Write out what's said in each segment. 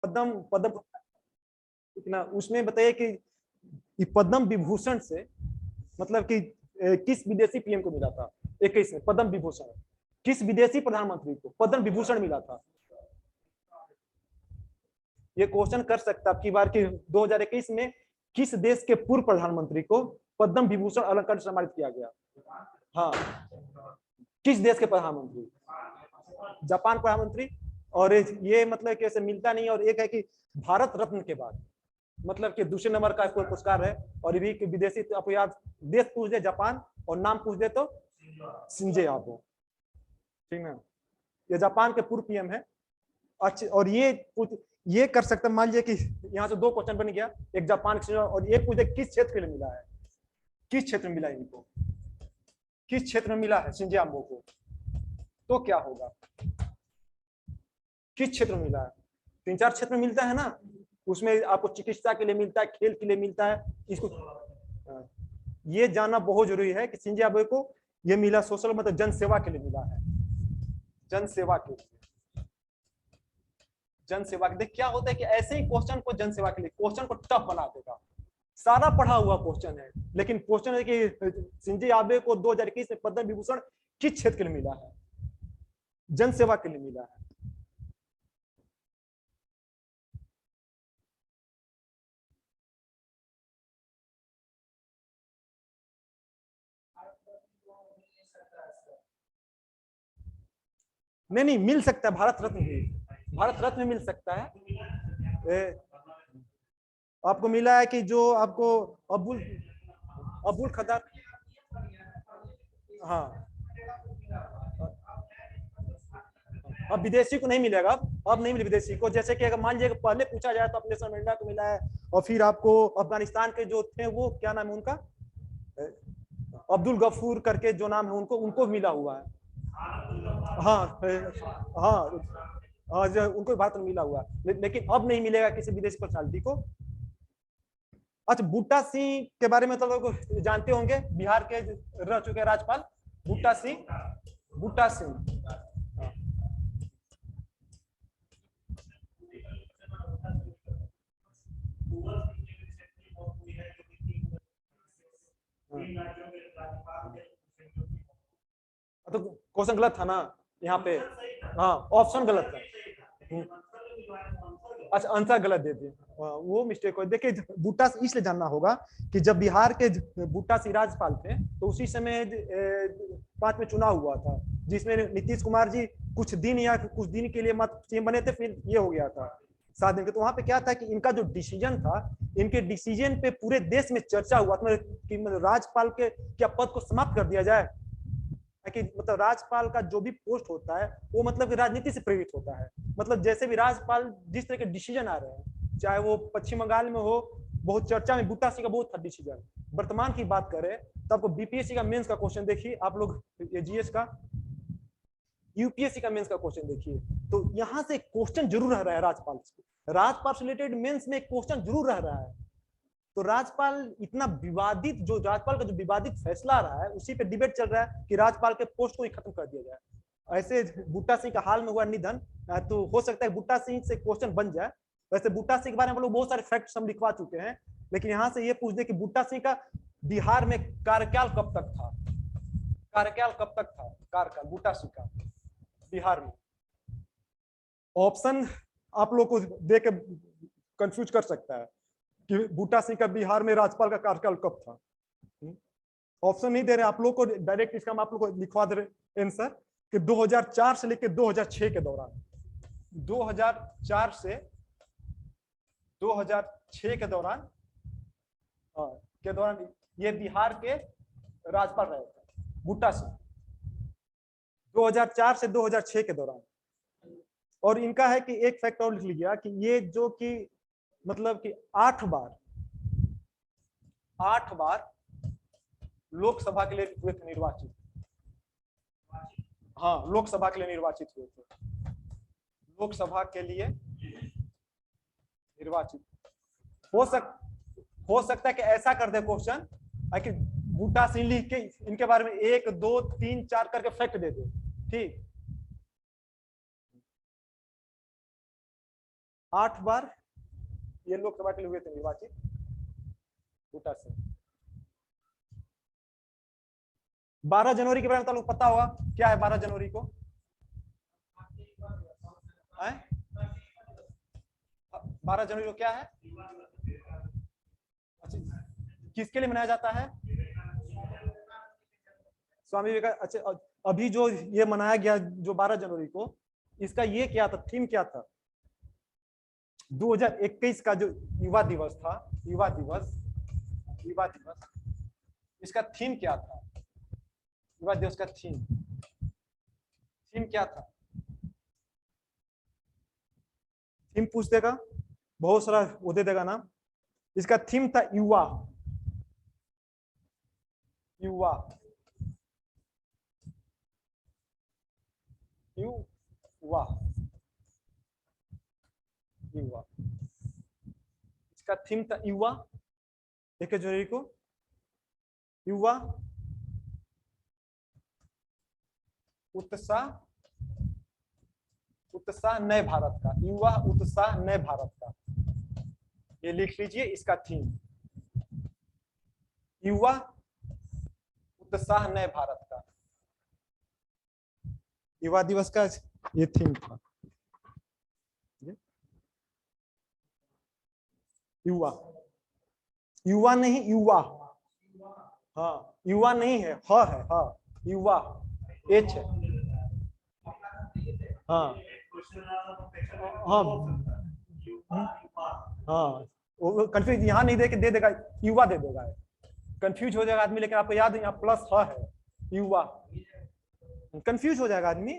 पद्म पद्म इतना उसमें बताइए कि पद्म विभूषण से मतलब कि किस विदेशी पीएम को मिला था 21 में पद्म विभूषण, किस विदेशी प्रधानमंत्री को पद्म विभूषण मिला था? ये क्वेश्चन कर सकता आपकी बार कि 2021 में किस देश के पूर्व प्रधानमंत्री को पद्म विभूषण अलंकार सम्मानित किया गया? हाँ, किस देश के प्रधानमंत्री? जापान प्रधानमंत्री। और ये मतलब कि ऐसे मिलता नहीं। और एक है कि भारत रत्न के बाद मतलब कि दूसरे नंबर का कोई पुरस्कार है और ये भी विदेशी, तो आपको याद देश पूछ दे जापान और नाम पूछ दे तो शिंजो आबे, ठीक ना? ये जापान के पूर्व पीएम है। अच्छा, और ये कर सकते, मान लीजिए कि यहाँ से 2 क्वेश्चन बन गया, एक जापान और एक पूछ दे किस क्षेत्र के लिए मिला है, किस क्षेत्र में मिला इनको, किस क्षेत्र में मिला है शिंजो आबे को, तो क्या होगा? किस क्षेत्र में मिला है? 3-4 क्षेत्र में मिलता है ना, उसमें आपको चिकित्सा के लिए मिलता है, खेल के लिए मिलता है। इसको ये जानना बहुत जरूरी है कि शिंजो आबे को ये मिला सोशल मतलब जन सेवा के लिए मिला है, जन सेवा के लिए, जन सेवा के। देख क्या होता है कि ऐसे ही क्वेश्चन को जन सेवा के लिए क्वेश्चन को टफ बना देगा। सारा पढ़ा हुआ क्वेश्चन है, लेकिन क्वेश्चन है कि शिंजो आबे को 2021 में पद्म विभूषण किस क्षेत्र के लिए मिला है? जन सेवा के लिए मिला है। नहीं मिल सकता है, भारत रत्न भी, भारत रत्न मिल सकता है। आपको मिला है कि जो आपको अबुल खतार, हाँ अब विदेशी को नहीं मिलेगा, अब नहीं मिले विदेशी को। जैसे कि अगर मान लीजिए पहले पूछा जाए तो अपने नेल्सन मंडेला को मिला है, और फिर आपको अफगानिस्तान के जो थे वो क्या नाम है उनका, अब्दुल गफूर करके जो नाम है उनको मिला हुआ है। हाँ हाँ हाँ, उनको भारत में मिला हुआ है, लेकिन अब नहीं मिलेगा किसी विदेशी पर्सनालिटी को। अच्छा, बूटा सिंह के बारे में तो लोग जानते होंगे, बिहार के रह चुके राज्यपाल बूटा सिंह, बूटा सिंह। तो क्वेश्चन गलत था ना यहाँ पे, हाँ ऑप्शन गलत था। अच्छा, आंसर गलत दे दिए, वो मिस्टेक हो। देखिए बूटा से इसलिए जानना होगा कि जब बिहार के बूटा सिंह राज्यपाल थे तो उसी समय 5 में चुनाव हुआ था, जिसमें नीतीश कुमार जी कुछ दिन या कुछ दिन के लिए मत सीएम बने थे, फिर ये हो गया था 7 दिन के। तो वहां पे क्या था कि इनका जो डिसीजन था, इनके डिसीजन पे पूरे देश में चर्चा हुआ था कि राज्यपाल के क्या पद को समाप्त कर दिया जाए, कि मतलब राज्यपाल का जो भी पोस्ट होता है वो मतलब राजनीति से प्रेरित होता है। मतलब जैसे भी राज्यपाल जिस तरह के डिसीजन आ रहे हैं, चाहे वो पश्चिम बंगाल में हो, बहुत चर्चा में बूटा सिंह का बहुत था डिसीजन। वर्तमान की बात करें तो आपको बीपीएससी का मेंस का क्वेश्चन देखिए, आप लोग जीएस का, यूपीएससी का मेंस का क्वेश्चन देखिए, तो यहां से क्वेश्चन जरूर रह रहा है राज्यपाल से, राज्यपाल से रिलेटेड मेंस में क्वेश्चन जरूर रह रहा है। तो राज्यपाल इतना विवादित, जो राज्यपाल का जो विवादित फैसला आ रहा है उसी पे डिबेट चल रहा है कि राज्यपाल के पोस्ट को ही खत्म कर दिया जाए। ऐसे बूटा सिंह का हाल में हुआ निधन, तो हो सकता है बूटा सिंह से क्वेश्चन बन जाए। वैसे बूटा सिंह के बारे में हम लोग बहुत सारे फैक्ट्स हम लिखवा चुके हैं, लेकिन यहाँ से ये पूछ दे कि बूटा सिंह का बिहार में कार्यकाल कब तक था, कार्यकाल कब तक था, कार्यकाल बूटा सिंह का बिहार में। ऑप्शन आप लोग को दे के कंफ्यूज कर सकता है कि बूटा सिंह का बिहार में राज्यपाल का कार्यकाल कब था। ऑप्शन नहीं दे रहे आप लोग को, डायरेक्ट इसका हम आप लोग को लिखवा दे रहे आंसर कि 2004 से लेकर 2006 के दौरान, 2004 से 2006 के दौरान ये बिहार के राज्यपाल रहे थे बूटा सिंह, 2004 से 2006 के दौरान। और इनका है कि एक फैक्ट और लिख लिया कि ये जो कि मतलब कि 8 बार लोकसभा के लिए हुए थे निर्वाचित। हाँ, लोकसभा के लिए निर्वाचित हुए थे, लोकसभा के लिए निर्वाचित। हो सकता है कि ऐसा कर दे क्वेश्चन कि बूटा सिंह लिख के इनके बारे में 1 2 3 4 करके फैक्ट दे दे, ठीक। 8 बार ये लोकसभा के लिए हुए थे निर्वाचित बूटा सिंह। 12 जनवरी के बारे में तो लोग पता होगा, क्या है 12 जनवरी को? 12 जनवरी को क्या है? अच्छा, किसके लिए मनाया जाता है? स्वामी विवेकानंद। अच्छा, अभी जो ये मनाया गया जो 12 जनवरी को, इसका ये क्या था, थीम क्या था? 2021 का जो युवा दिवस था, युवा दिवस, इसका थीम क्या था? युवा दिवस का थीम क्या था? थीम पूछ देगा, बहुत सारा वो दे देगा नाम। इसका थीम था युवा, युवा, युवा, युवा। इसका थीम था युवा, 21 जनवरी को युवा उत्साह, उत्साह नए भारत का, युवा उत्साह नए भारत का। ये लिख लीजिए इसका थीम, युवा उत्साह नए भारत का। युवा दिवस का ये थीम था, युवा, युवा नहीं युवा, हाँ युवा नहीं है, ह है, हाँ युवा, एच है, हाँ हाँ हाँ। वो कंफ्यूज यहाँ नहीं दे के दे देगा, युवा दे देगा, कंफ्यूज हो जाएगा आदमी, लेकिन आपको याद है यहाँ प्लस है, युवा, कंफ्यूज हो जाएगा आदमी।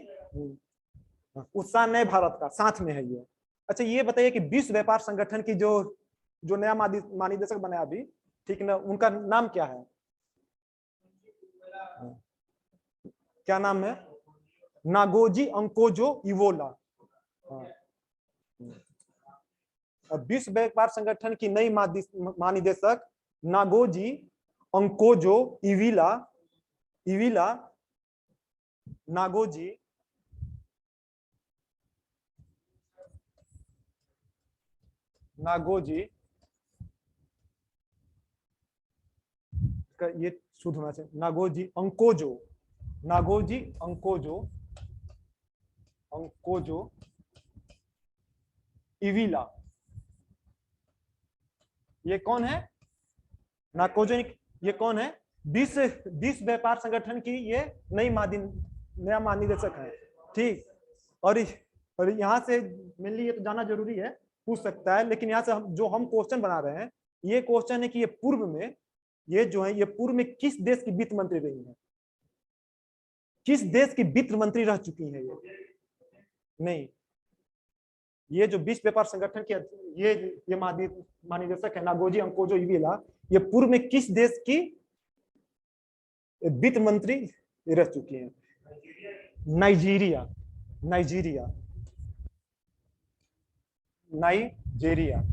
उत्साह नए भारत का साथ में है ये। अच्छा ये बताइए कि विश्व व्यापार संगठन की जो नया महानिदेशक बना अभी, ठीक ना, उनका नाम क्या है? क्या नाम है? नागोजी अंकोजो इवोला। विश्व व्यापार संगठन की नई महानिदेशक नागोजी अंकोजो इविला, नागोजी का ये शुद्ध होना चाहिए, नागोजी अंकोजो इविला। ये कौन है? नागोजी, ये कौन है? विश्व व्यापार संगठन की ये नया महानिदेशक है, ठीक। और यहाँ से मेनली ये तो जाना जरूरी है, पूछ सकता है, लेकिन यहाँ से हम क्वेश्चन बना रहे हैं, ये क्वेश्चन है कि ये पूर्व में, ये जो है ये पूर्व में किस देश की वित्त मंत्री रही है? किस देश की वित्त मंत्री रह चुकी है ये? नहीं, ये जो विश्व व्यापार संगठन के ये महानिदेशक है नागोजी अंकोजो इविला, ये पूर्व में किस देश की वित्त मंत्री रह चुकी है? नाइजीरिया,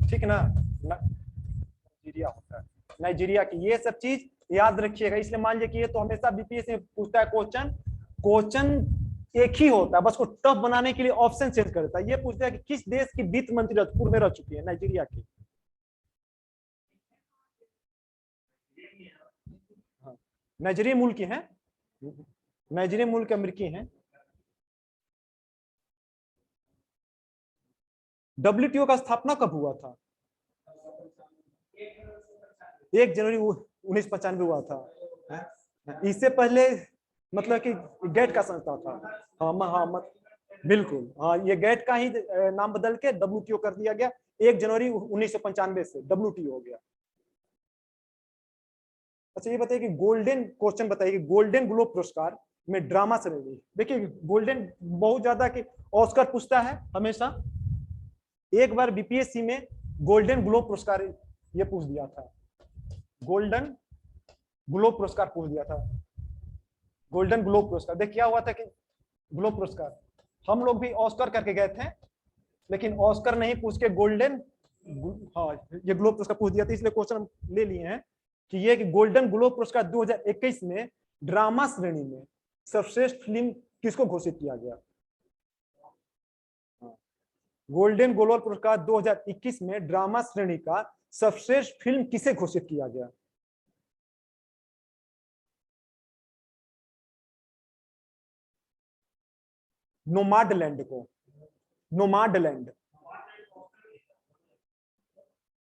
ठीक है ना, नाइजीरिया होता है, नाइजीरिया की। ये सब चीज याद रखिएगा, इसलिए मान लीजिए कि ये तो हमेशा बीपीएससी में पूछता है क्वेश्चन एक ही होता है, बस को टफ बनाने के लिए ऑप्शन चेंज करता है। ये पूछता है कि किस देश की वित्त मंत्री पूर्व में रह चुकी है? नाइजीरिया की। हाँ, नाइजीरिया मुल्क की है, नाइजीरिया मुल्क अमेरिकी है। WTO का स्थापना कब हुआ था? 1 जनवरी 1995 हुआ था। इससे पहले मतलब कि गेट का संस्था था। हाँ बिल्कुल, हाँ ये गेट का ही नाम बदल के WTO कर दिया गया 1 जनवरी 1995 से WTO हो गया। अच्छा ये बताइए कि गोल्डन, क्वेश्चन बताइए कि गोल्डन ग्लोब पुरस्कार में ड्रामा श्रेणी, देखिए गोल्डन बहुत ज्यादा कि ऑस्कर पूछता है हमेशा। एक बार बीपीएससी में गोल्डन ग्लोब पुरस्कार ये पूछ दिया था, गोल्डन ग्लोब पुरस्कार पूछ दिया था। गोल्डन ग्लोब पुरस्कार देख क्या हुआ था कि ग्लोब पुरस्कार हम लोग भी ऑस्कर करके गए थे, लेकिन ऑस्कर नहीं पूछ के गोल्डन, हाँ ये ग्लोब पुरस्कार पूछ दिया था, इसलिए क्वेश्चन ले लिए हैं कि ये कि गोल्डन ग्लोब पुरस्कार 2021 में ड्रामा श्रेणी में सर्वश्रेष्ठ फिल्म किसको घोषित किया गया? गोल्डन ग्लोब पुरस्कार 2021 में ड्रामा श्रेणी का सर्वश्रेष्ठ फिल्म किसे घोषित किया गया? नोमाडलैंड को। नोमाडलैंड।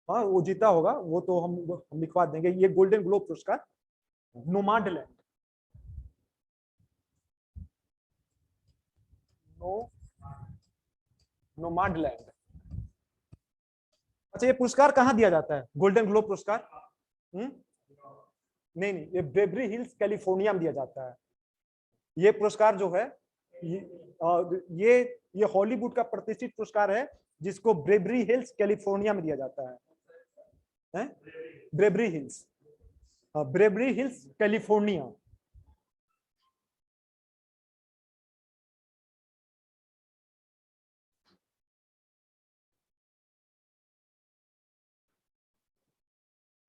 हाँ वो जीता होगा, वो तो हम लिखवा देंगे। ये गोल्डन ग्लोब पुरस्कार नोमाडलैंड। नोमाडलैंड। अच्छा ये पुरस्कार कहाँ दिया जाता है, गोल्डन ग्लोब पुरस्कार? नहीं नहीं, ये बेवरी हिल्स कैलिफोर्निया में दिया जाता है। ये पुरस्कार जो है ये हॉलीवुड का प्रतिष्ठित पुरस्कार है, जिसको बेवरी हिल्स कैलिफोर्निया में दिया जाता है। बेवरी हिल्स, बेवरी हिल्स कैलिफोर्निया।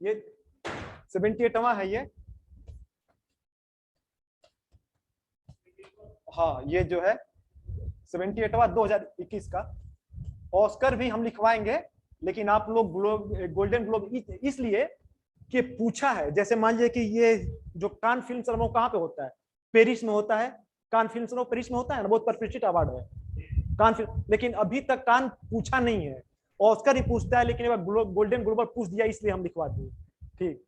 ये 78वां है ये। हाँ ये जो है 78वां 2021 का। ऑस्कर भी हम लिखवाएंगे, लेकिन आप लोग गोल्डन ग्लोब इसलिए कि पूछा है। जैसे मान लीजिए कि ये जो कान फिल्म समारोह कहाँ पे होता है, पेरिस में होता है। कान फिल्म समारोह पेरिस में होता है ना, बहुत प्रतिष्ठित अवार्ड है कान फिल्म। लेकिन अभी तक कान पूछा नहीं है, ऑस्कर ही पूछता है, लेकिन गोल्डन ग्लोब पूछ दिया, इसलिए हम लिखवा दिए। ठीक,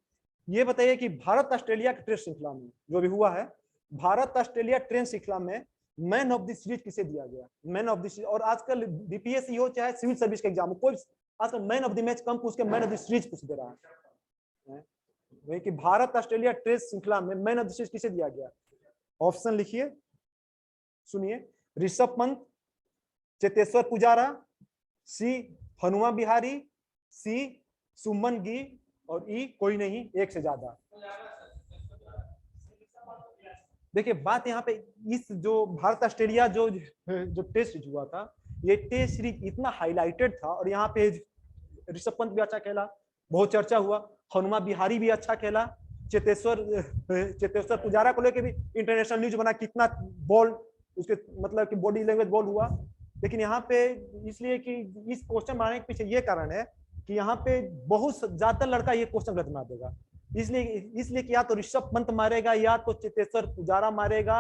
ये बताइए कि भारत ऑस्ट्रेलिया की टेस्ट श्रृंखला में जो भी हुआ है, भारत ऑस्ट्रेलिया टेस्ट श्रृंखला में मैन ऑफ द सीरीज किसे दिया गया? Man of the series. और आजकल बीपीएससी हो चाहे सिविल सर्विस के एग्जाम, कोई आजकल मैन ऑफ द मैच कम पूछ के मैन ऑफ द सीरीज पूछ दे रहा है। वही कि भारत ऑस्ट्रेलिया टेस्ट श्रृंखला में मैन ऑफ द सीरीज किसे दिया गया? ऑप्शन लिखिए, सुनिए। ऋषभ पंत, चेतेश्वर पुजारा, सी हनुमा विहारी, सी सुमन गिल, और ई कोई नहीं, एक से ज्यादा। देखिए बात यहाँ पे, इस जो भारत ऑस्ट्रेलिया जो टेस्ट सीरीज हुआ था, ये टेस्ट सीरीज इतना हाईलाइटेड था, और यहाँ पे ऋषभ पंत भी अच्छा खेला, बहुत चर्चा हुआ। हनुमा विहारी भी अच्छा खेला। चेतेश्वर पुजारा को लेकर भी इंटरनेशनल न्यूज बना, कितना बॉल उसके मतलब कि बॉडी लैंग्वेज बॉल हुआ। लेकिन यहाँ पे इसलिए कि इस क्वेश्चन बनाने के पीछे ये कारण है कि यहाँ पे बहुत ज्यादा लड़का ये क्वेश्चन गलत बना देगा। इसलिए कि या तो ऋषभ पंत मारेगा, या तो चेतेश्वर पुजारा मारेगा,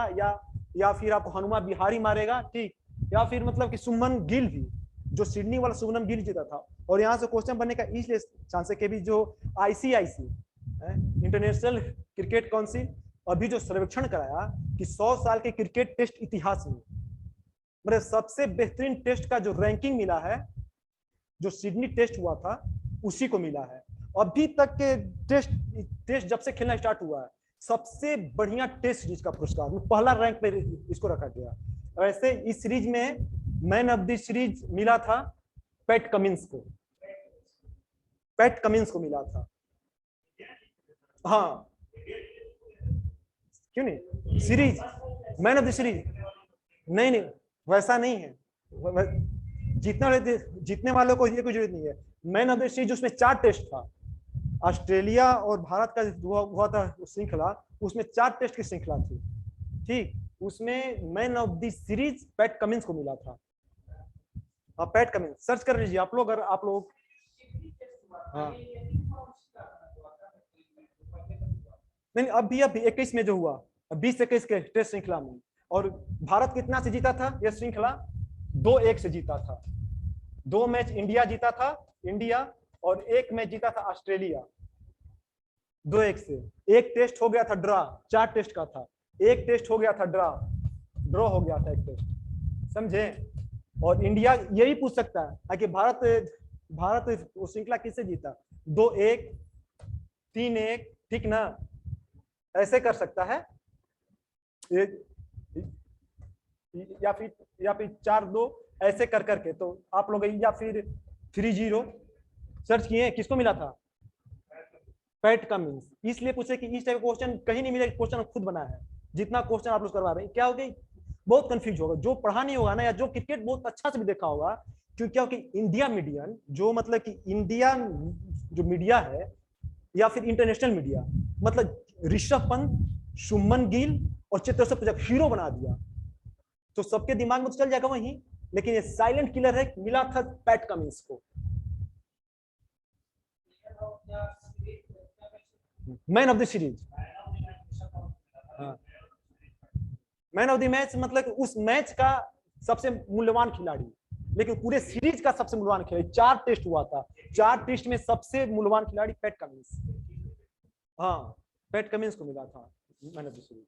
या फिर आप हनुमा विहारी मारेगा। ठीक, या फिर मतलब कि सुमन गिल भी, जो सिडनी वाला सुमन गिल जीता था। और यहाँ से क्वेश्चन बनने का इसलिए चांस है कि भी जो आईसीआईसी इंटरनेशनल क्रिकेट काउंसिल अभी जो सर्वेक्षण कराया कि 100 साल के क्रिकेट टेस्ट इतिहास में मतलब सबसे बेहतरीन टेस्ट का जो रैंकिंग मिला है, जो सिडनी टेस्ट हुआ था उसी को मिला है। अभी तक के टेस्ट जब से खेलना स्टार्ट हुआ है, सबसे बढ़िया टेस्ट सीरीज का पुरस्कार पहला रैंक पे इसको रखा गया। वैसे इस सीरीज में मैन ऑफ द सीरीज मिला था पैट कमिंस को। पैट कमिंस को मिला था। हाँ क्यों नहीं, series man of the series. नहीं नहीं वैसा नहीं है, जीतने वालों को ये कोई जरूरत नहीं है। मैन ऑफ द सीरीज उसमें 4 टेस्ट था, ऑस्ट्रेलिया और भारत का हुआ था श्रृंखला, उसमें 4 टेस्ट की श्रृंखला थी। ठीक, उसमें man of the series PAT Cummins को मिला था। हाँ पैट कमिंस सर्च कर लीजिए आप लोग, अगर आप लोग। हाँ नहीं अभी 21 में जो हुआ, 20-21 के टेस्ट श्रृंखला में। और भारत कितना से जीता था यह श्रृंखला? 2-1 से जीता था। 2 मैच इंडिया जीता था, इंडिया, और 1 मैच जीता था ऑस्ट्रेलिया 2-1 से। एक टेस्ट हो गया था ड्रा, 4 टेस्ट का था, एक टेस्ट हो गया था ड्रॉ हो गया था एक टेस्ट, समझे? और इंडिया यही पूछ सकता है कि भारत वो श्रृंखला किससे जीता? 2-1, 3-1, ठीक ना? ऐसे कर सकता है, या फिर 4-2 ऐसे कर करके। तो आप लोग, या फिर 3-0 सर्च किए, किसको मिला था? PAT Cummins. इसलिए पूछे कि इस टाइप क्वेश्चन कहीं नहीं मिलेगा, क्वेश्चन खुद बनाया है। जितना क्वेश्चन आप लोग करवा रहे हैं, क्या होगा, बहुत कंफ्यूज होगा। जो पढ़ा नहीं होगा ना, या जो क्रिकेट बहुत अच्छा से भी देखा होगा, क्योंकि क्या होगा, इंडिया मीडियम जो मतलब कि इंडिया जो मीडिया है, या फिर इंटरनेशनल मीडिया, मतलब ऋषभ पंत, शुभमन गिल और चेतेश्वर पुजारा हीरो बना दिया, तो सबके दिमाग में तो चल जाएगा वही लेकिन ये साइलेंट किलर है, मिला था पैट कमिंस को। Man of the series, man of the match मतलब उस मैच का सबसे मूल्यवान खिलाड़ी, लेकिन पूरे सीरीज का सबसे मूल्यवान खिलाड़ी। 4 टेस्ट हुआ था, 4 टेस्ट में सबसे मूल्यवान खिलाड़ी पैट कमिंस। हाँ, पैट कमिंस को मिला था मैन ऑफ द सीरीज।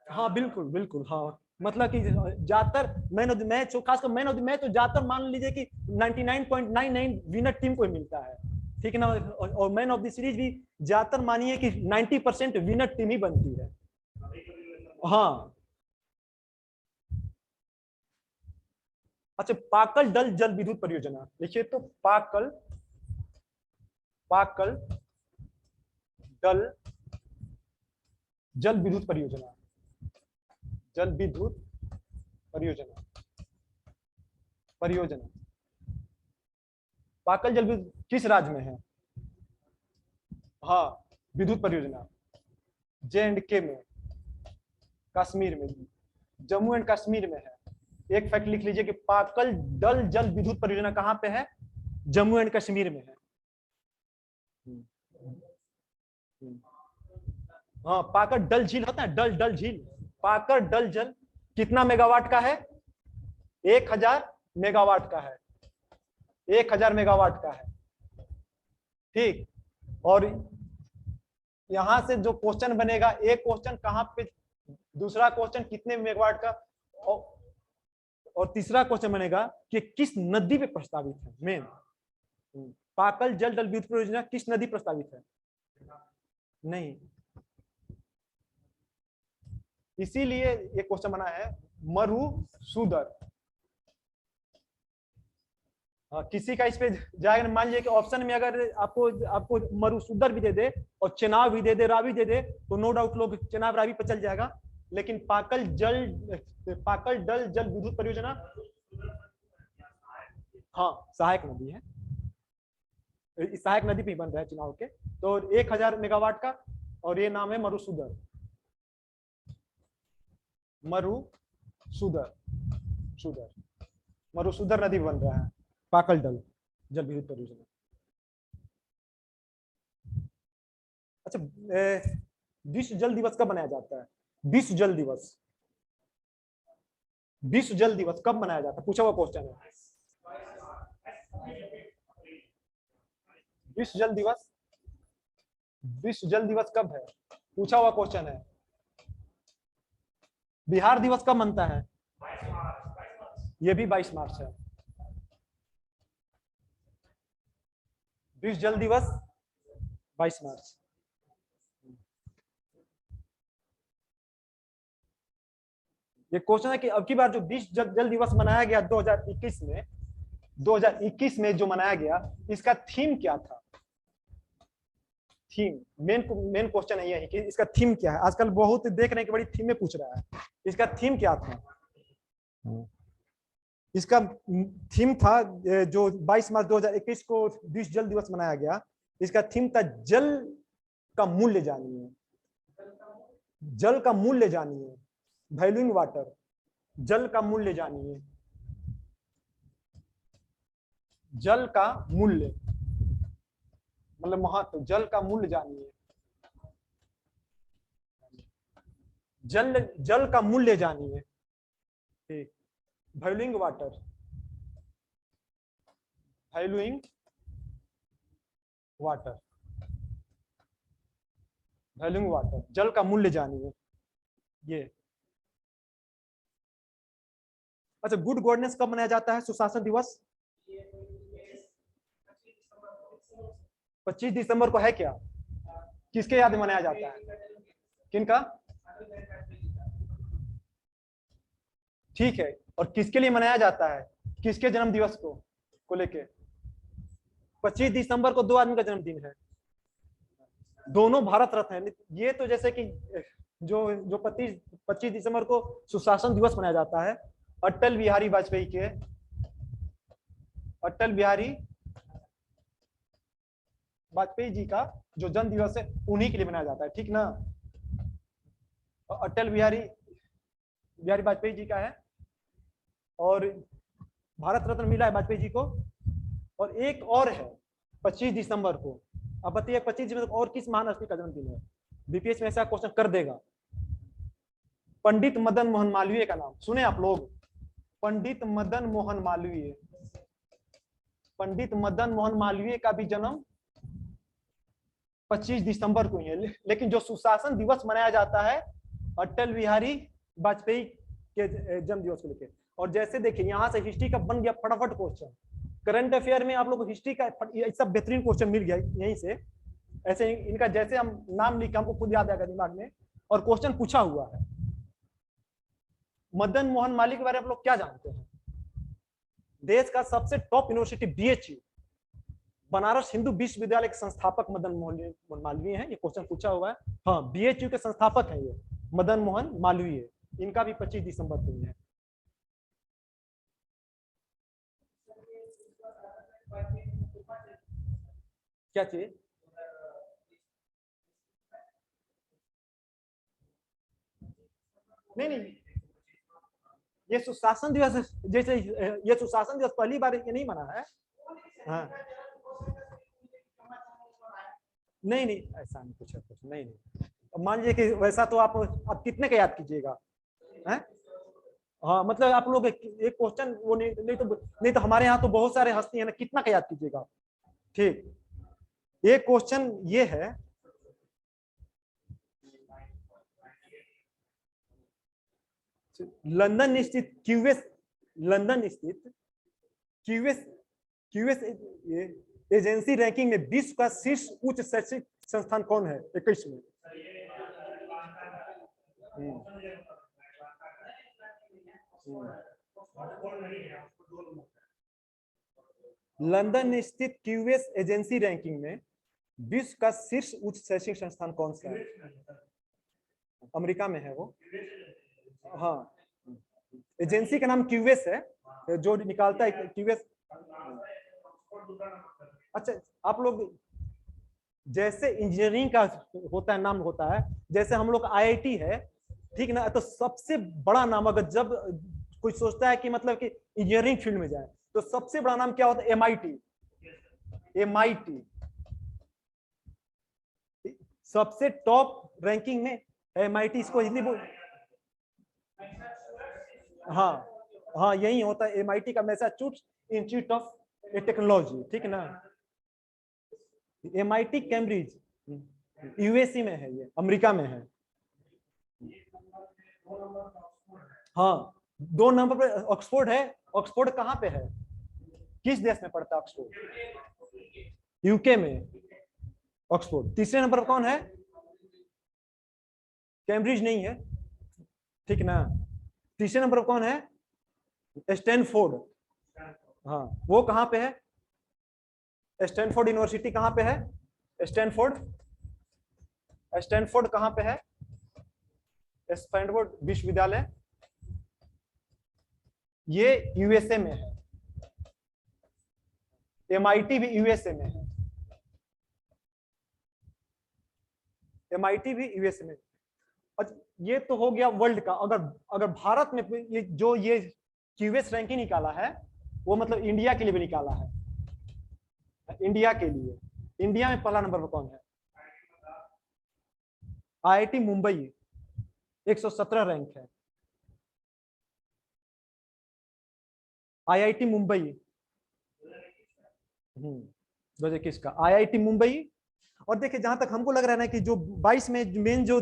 हाँ बिल्कुल बिल्कुल, हाँ मतलब कि ज्यादातर मैन ऑफ द मैच हो, खासकर मैन ऑफ द मैच तो ज्यादातर मान लीजिए कि 99.99 विनर टीम को ही मिलता है, ठीक है ना। और मैन ऑफ द सीरीज भी ज्यादातर मानिए कि 90% विनर टीम ही बनती है। हाँ, अच्छा, पाकल डल जल विद्युत परियोजना देखिए तो, पाकल पाकल डल जल विद्युत परियोजना, जल विद्युत परियोजना, परियोजना पाकल जल विद्युत किस राज्य में है? हाँ, विद्युत परियोजना J&K में, कश्मीर में, जम्मू एंड कश्मीर में है। एक फैक्ट लिख लीजिए कि पाकल डल जल विद्युत परियोजना कहां पे है? जम्मू एंड कश्मीर में है। हाँ, पाकर डल झील होता है, डल डल झील, पाकर डल जल कितना मेगावाट का है? 1000 मेगावाट का है, 1000 मेगावाट का है, ठीक। और यहां से जो क्वेश्चन बनेगा, एक क्वेश्चन कहां पे, दूसरा क्वेश्चन कितने मेगावाट का, और तीसरा क्वेश्चन बनेगा कि किस नदी पे प्रस्तावित है। मेन पाकल जल जल विद्युत परियोजना किस नदी प्रस्तावित है? नहीं, इसीलिए ये क्वेश्चन बना है मरुसूदर। किसी का इस पे जाएगा, मान लीजिए कि ऑप्शन में अगर आपको आपको मरुसूदर भी दे दे और चेनाब भी दे दे, रावी दे दे, तो नो डाउट लोग चेनाब रावी पर चल जाएगा। लेकिन पाकल डल जल विद्युत परियोजना, हाँ सहायक नदी है, इस सहायक नदी पे बन रहा है चुनाव के। तो 1000 मेगावाट का, और ये नाम है मरुसूदर, मरुसूदर, सुदर, मरुसूदर नदी बन रहा है पाकल डल जल विद्युत परियोजना। अच्छा, विश्व जल दिवस कब मनाया जाता है? विश्व जल दिवस, विश्व जल दिवस कब मनाया जाता है? पूछा हुआ क्वेश्चन है। विश्व जल दिवस, विश्व जल दिवस कब है? पूछा हुआ क्वेश्चन है। बिहार दिवस कब मनता है? ये भी 22 मार्च है। विश्व जल दिवस 22 मार्च। ये क्वेश्चन है कि अब की बार जो विश्व जल दिवस मनाया गया 2021 में, 2021 में जो मनाया गया, इसका थीम क्या था? थीम, मेन क्वेश्चन है यही कि इसका थीम क्या है। आजकल बहुत देख रहे हैं कि बड़ी थीमें पूछ रहा है, इसका थीम क्या था? इसका थीम था, जो 22 मार्च 2021 को विश्व जल दिवस मनाया गया, इसका थीम था जल का मूल्य जानिए, जल का मूल्य जानिए, वैल्यूइंग वाटर, जल का मूल्य जानिए, जल का मूल्य मतलब महत्व, जल का मूल्य जानिए, जल का मूल्य जानिए, ठीक। Valuing water, valuing water, valuing water, जल का मूल्य जानिए, ये। अच्छा, गुड गवर्नेंस कब मनाया जाता है? सुशासन दिवस 25 दिसंबर को है क्या? किसके याद में मनाया जाता है? किनका? ठीक है, और किसके लिए मनाया जाता है? किसके जन्म दिवस को लेके? 25 दिसंबर को 2 आदमी का जन्मदिन है, दोनों भारत रत्न है। ये तो जैसे कि जो जो 25 दिसंबर को सुशासन दिवस मनाया जाता है, अटल बिहारी वाजपेयी के, अटल बिहारी वाजपेयी जी का जो जन्म दिवस है उन्हीं के लिए मनाया जाता है, ठीक ना। अटल बिहारी बिहारी वाजपेयी जी का है, और भारत रत्न मिला है वाजपेयी जी को। और एक और है 25 दिसंबर को। अब बताइए 25 दिसंबर को और किस महान हस्ती का जन्मदिन है। बीपीएस में ऐसा क्वेश्चन कर देगा। पंडित मदन मोहन मालवीय का नाम सुने आप लोग? पंडित मदन मोहन मालवीय। पंडित मदन मोहन मालवीय का भी जन्म 25 दिसंबर को ही है, लेकिन जो सुशासन दिवस मनाया जाता है अटल बिहारी वाजपेयी के जन्म दिवस को लेकर। और जैसे देखिए यहां से हिस्ट्री का बन गया फटाफट क्वेश्चन। करंट अफेयर में आप लोग को हिस्ट्री का सब बेहतरीन क्वेश्चन मिल गया यहीं से। ऐसे इनका जैसे हम नाम लिखे हमको खुद याद आएगा दिमाग में, और क्वेश्चन पूछा हुआ है। मदन मोहन मालवीय के बारे में आप लोग क्या जानते हैं? देश का सबसे top university BHU, Banaras Hindu विश्वविद्यालय के संस्थापक मदन मोहन मालवीय हैं। ये क्वेश्चन पूछा हुआ है। हाँ, बीएचयू के संस्थापक हैं ये मदन मोहन मालवीय। इनका भी 25 दिसंबर को है। क्या चीज? नहीं नहीं, ये सुशासन दिवस, जैसे ये सुशासन दिवस पहली बार ये नहीं मना है। हाँ नहीं नहीं, ऐसा नहीं कुछ है, कुछ नहीं नहीं। मान लीजिए कि वैसा तो आप कितने का याद कीजिएगा हैं? हाँ मतलब आप लोग एक क्वेश्चन वो नहीं तो हमारे यहाँ तो बहुत सारे हस्ती है ना, कितना का याद कीजिएगा। ठीक, एक क्वेश्चन ये है, लंदन स्थित क्यूएस, लंदन स्थित क्यूएस क्यूएस एजेंसी रैंकिंग में विश्व का शीर्ष उच्च शैक्षिक संस्थान कौन है 21 में? लंदन स्थित क्यूएस एजेंसी रैंकिंग में विश्व का शीर्ष उच्च शैक्षिक संस्थान कौन सा है? अमेरिका में है वो। हाँ, एजेंसी का नाम क्यूएस है, जो निकालता है क्यूएस। अच्छा, आप लोग जैसे इंजीनियरिंग का होता है नाम होता है, जैसे हम लोग आईआईटी है, ठीक ना, तो सबसे बड़ा नाम अगर जब कोई सोचता है कि मतलब कि इंजीनियरिंग फील्ड में जाए तो सबसे बड़ा नाम क्या होता है? एमआईटी। एमआईटी सबसे टॉप रैंकिंग में एमआईटी, इसको हिंदी बोल। हाँ हाँ, यही होता है एमआईटी का, मैसाचुसेट्स इंस्टीट्यूट ऑफ टेक्नोलॉजी, ठीक है ना। एमआईटी कैम्ब्रिज यूएसए में है, ये अमेरिका में है। हाँ, 2 नंबर पे ऑक्सफोर्ड है। ऑक्सफोर्ड कहाँ पे है? किस देश में पड़ता है ऑक्सफोर्ड? यूके में ऑक्सफोर्ड। तीसरे नंबर पर कौन है? कैम्ब्रिज नहीं है, ठीक ना। तीसरे नंबर पर कौन है? स्टैनफोर्ड। हाँ, वो कहाँ पे है? स्टैनफोर्ड यूनिवर्सिटी कहाँ पे है? स्टैनफोर्ड, स्टैनफोर्ड कहाँ पे है? स्टैनफोर्ड विश्वविद्यालय, ये यूएसए में है। एमआईटी भी यूएसए में है। एमआईटी भी यूएसए में। अच्छा, ये तो हो गया वर्ल्ड का। अगर अगर भारत में ये क्यूएस रैंकिंग निकाला है, वो मतलब इंडिया के लिए भी निकाला है। इंडिया के लिए, इंडिया में पहला नंबर पर कौन है? आईआईटी मुंबई 117 रैंक है। आईआईटी मुंबई 2021 का आईआईटी मुंबई। और देखिए जहां तक हमको लग रहा है ना कि जो 22 में मेन जो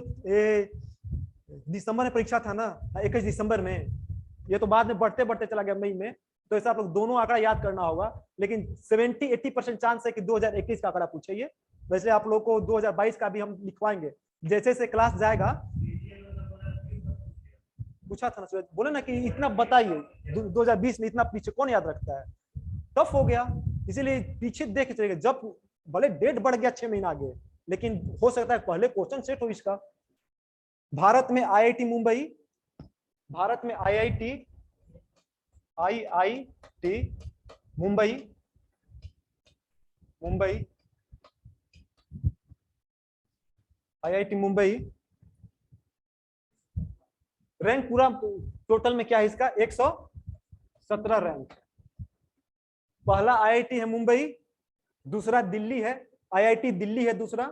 दिसंबर में परीक्षा था ना, 21 दिसंबर में, ये तो बाद में बढ़ते बढ़ते चला गया मई में, तो ऐसा आप लोग दोनों आंकड़ा याद करना होगा। लेकिन 70-80% चांस है कि 2021 का आंकड़ा पूछिए। वैसे आप लोग को 2022 का भी हम लिखवाएंगे जैसे जैसे क्लास जाएगा। पूछा था ना, बोले ना कि इतना बताइए 2020 में इतना पीछे कौन याद रखता है? टफ हो गया, इसीलिए पीछे देख के चलेगा। जब भले डेट बढ़ गया 6 महीना आगे, लेकिन हो सकता है पहले क्वेश्चन सेट हो इसका। भारत में आईआईटी मुंबई, भारत में IIT Mumbai, Mumbai IIT Mumbai rank पूरा टोटल में क्या है इसका 117 रैंक। पहला आईआईटी है मुंबई, दूसरा दिल्ली है, आईआईटी दिल्ली है दूसरा,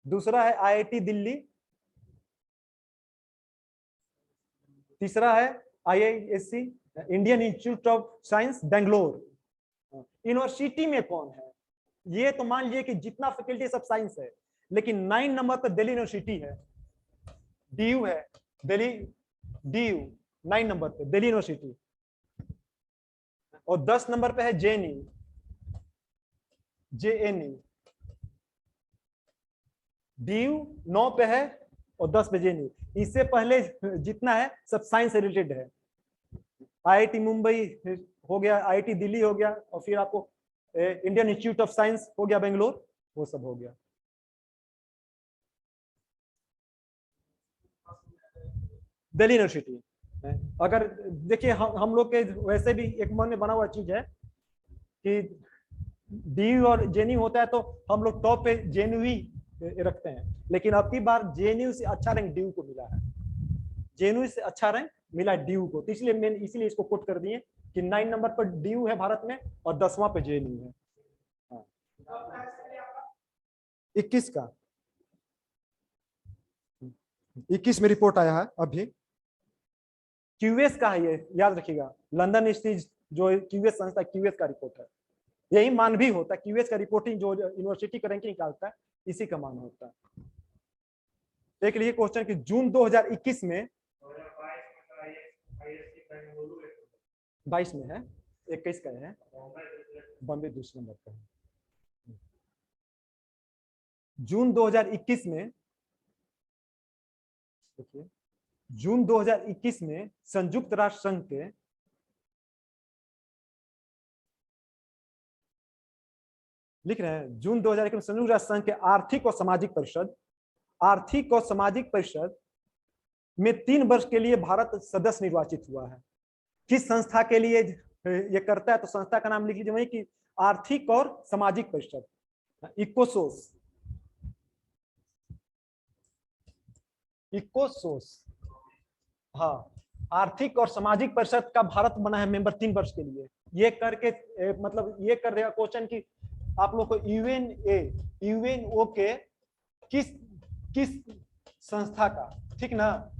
दूसरा है आईआईटी दिल्ली, तीसरा है IISc Indian institute of science Bangalore. University में कौन है, ये तो मान लीजिए कि जितना फैकल्टी सब साइंस है, लेकिन 9 नंबर पर दिल्ली यूनिवर्सिटी है, डीयू है, दिल्ली डीयू 9 नंबर पे दिल्ली यूनिवर्सिटी, और 10 नंबर पे है जेएनयू, डीयू 9 पे है और 10 पे जेएनयू। इससे पहले जितना है सब साइंस से रिलेटेड है। आईआईटी मुंबई हो गया, आईआईटी दिल्ली हो गया, और फिर आपको इंडियन इंस्टीट्यूट ऑफ साइंस हो गया बेंगलोर, वो सब हो गया। दिल्ली यूनिवर्सिटी। अगर देखिए हम लोग के वैसे भी एक मन में बना हुआ चीज है कि डीयू और जेएनयू होता है तो हम लोग टॉप पे जेएनयू ही रखते हैं, लेकिन अब की बार जेएनयू से अच्छा रैंक डीयू को मिला है, जेएनयू से अच्छा रैंक मिला डीयू को, तो इसलिए मैंने इसीलिए इसको कोट कर दिए कि 9 नंबर पर डीयू है भारत में और 10वां पे जेएनयू है। 21 का 21 में रिपोर्ट आया है अभी, क्यूएस का है ये, याद रखिएगा, लंदन स्थित जो क्यूएस संस्था क्यूएस का रिपोर्ट है, यही मान भी होता है, क्यूएस का रिपोर्टिंग जो यूनिवर्सिटी का रैंकिंग निकालता है इसी का मान होता है। देख लीजिए क्वेश्चन कि जून 2021 में 22 में है, 21 का है, बॉम्बे दूसरे नंबर पर है। जून 2021 में देखिए, जून 2021 में संयुक्त राष्ट्र संघ के लिख रहे हैं, जून 2021 में संयुक्त राष्ट्र संघ के आर्थिक और सामाजिक परिषद में 3 वर्ष के लिए भारत सदस्य निर्वाचित हुआ है। किस संस्था के लिए ये करता है, तो संस्था का नाम लिख लीजिए वही कि आर्थिक और सामाजिक परिषद, इकोसोस। हाँ, आर्थिक और सामाजिक परिषद का भारत बना है मेंबर 3 वर्ष के लिए। ये करके मतलब ये कर रहा क्वेश्चन कि आप लोग को यूएनओ के किस संस्था का, ठीक ना,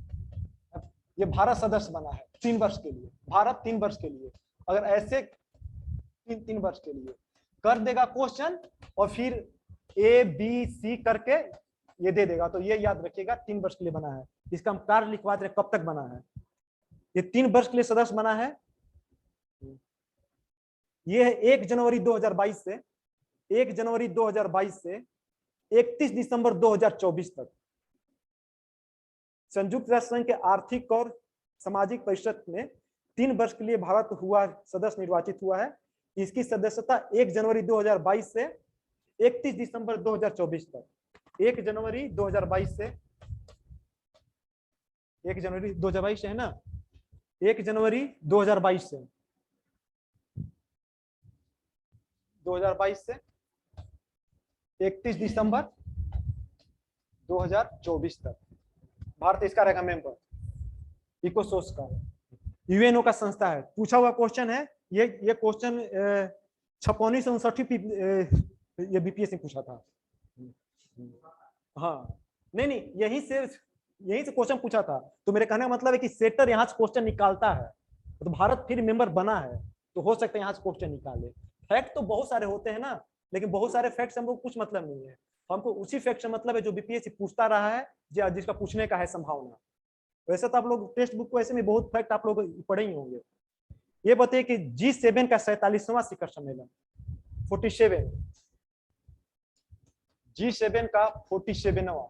ये भारत सदस्य बना है 3 वर्ष के लिए, भारत 3 वर्ष के लिए, अगर ऐसे 3 वर्ष के लिए कर देगा क्वेश्चन और फिर ए बी सी करके ये दे देगा, तो ये याद रखिएगा 3 वर्ष के लिए बना है। इसका हम कार्य लिखवा दे, कब तक बना है, ये 3 वर्ष के लिए सदस्य बना है। ये है 1 जनवरी 2022 से 31 दिसंबर 2024 तक संयुक्त राष्ट्र संघ के आर्थिक और सामाजिक परिषद में 3 वर्ष के लिए भारत हुआ सदस्य निर्वाचित हुआ है। इसकी सदस्यता 1 जनवरी 2022 से 31 दिसंबर 2024 तक, 1 जनवरी 2022 से 1 जनवरी 2022 है ना, 1 जनवरी 2022 से 31 दिसंबर 2024 तक भारत इसका रहेगा मेंबर, इकोसोस का, यूएनओ का संस्था है। पूछा हुआ क्वेश्चन है ये क्वेश्चन 5659 ये बीपीएससी पूछा था। हाँ नहीं यहीं से क्वेश्चन पूछा था, तो मेरे कहने का मतलब है कि सेटर यहाँ से क्वेश्चन निकालता है, तो भारत फिर मेंबर बना है तो हो सकता है यहाँ से क्वेश्चन निकाले। फैक्ट तो बहुत सारे होते हैं ना, लेकिन बहुत सारे फैक्ट हमको कुछ मतलब नहीं है, हमको उसी फैक्ट से मतलब है जो बीपीएससी पूछता रहा है, जिसका पूछने का है संभावना। वैसे तो आप लोग टेक्स्ट बुक को ऐसे में बहुत फैक्ट आप लोग पढ़े ही होंगे। ये बताइए कि G7 का 47वां शिखर सम्मेलन 47, G7 का 47वां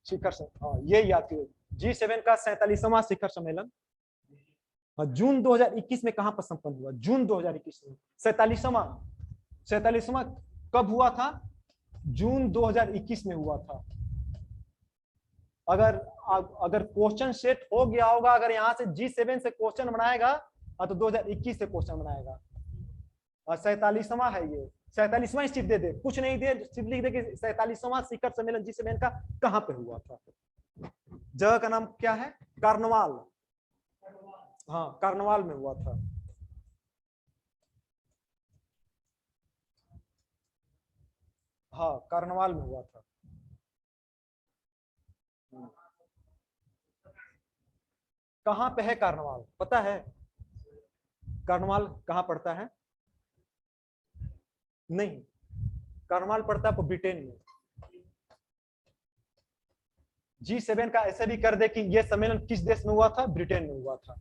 शिखर, हाँ ये याद कीजिए, G7 का 47वां शिखर सम्मेलन जून 2021 में कहां पर संपन्न हुआ, जून 2021 में 47वां कब हुआ था, जून 2021 में हुआ था। अगर क्वेश्चन सेट हो गया होगा, अगर यहां से G7 से क्वेश्चन बनाएगा तो 2021 से क्वेश्चन बनाएगा, और 47वां है ये, 47वां स्थिति दे दे, कुछ नहीं दे, सिर्फ लिख दे कि 47वां शिखर सम्मेलन G7 का कहां पे हुआ था। जगह का नाम क्या है? कार्नवाल। हाँ, कार्नवाल में हुआ था। हाँ, कार्नवाल में हुआ था। कहां पे है कार्नवाल, पता है? कार्नवाल कहां पड़ता है? नहीं, कार्नवाल पड़ता है ब्रिटेन में। G7 का ऐसे भी कर दे कि ये सम्मेलन किस देश में हुआ था? ब्रिटेन में हुआ था।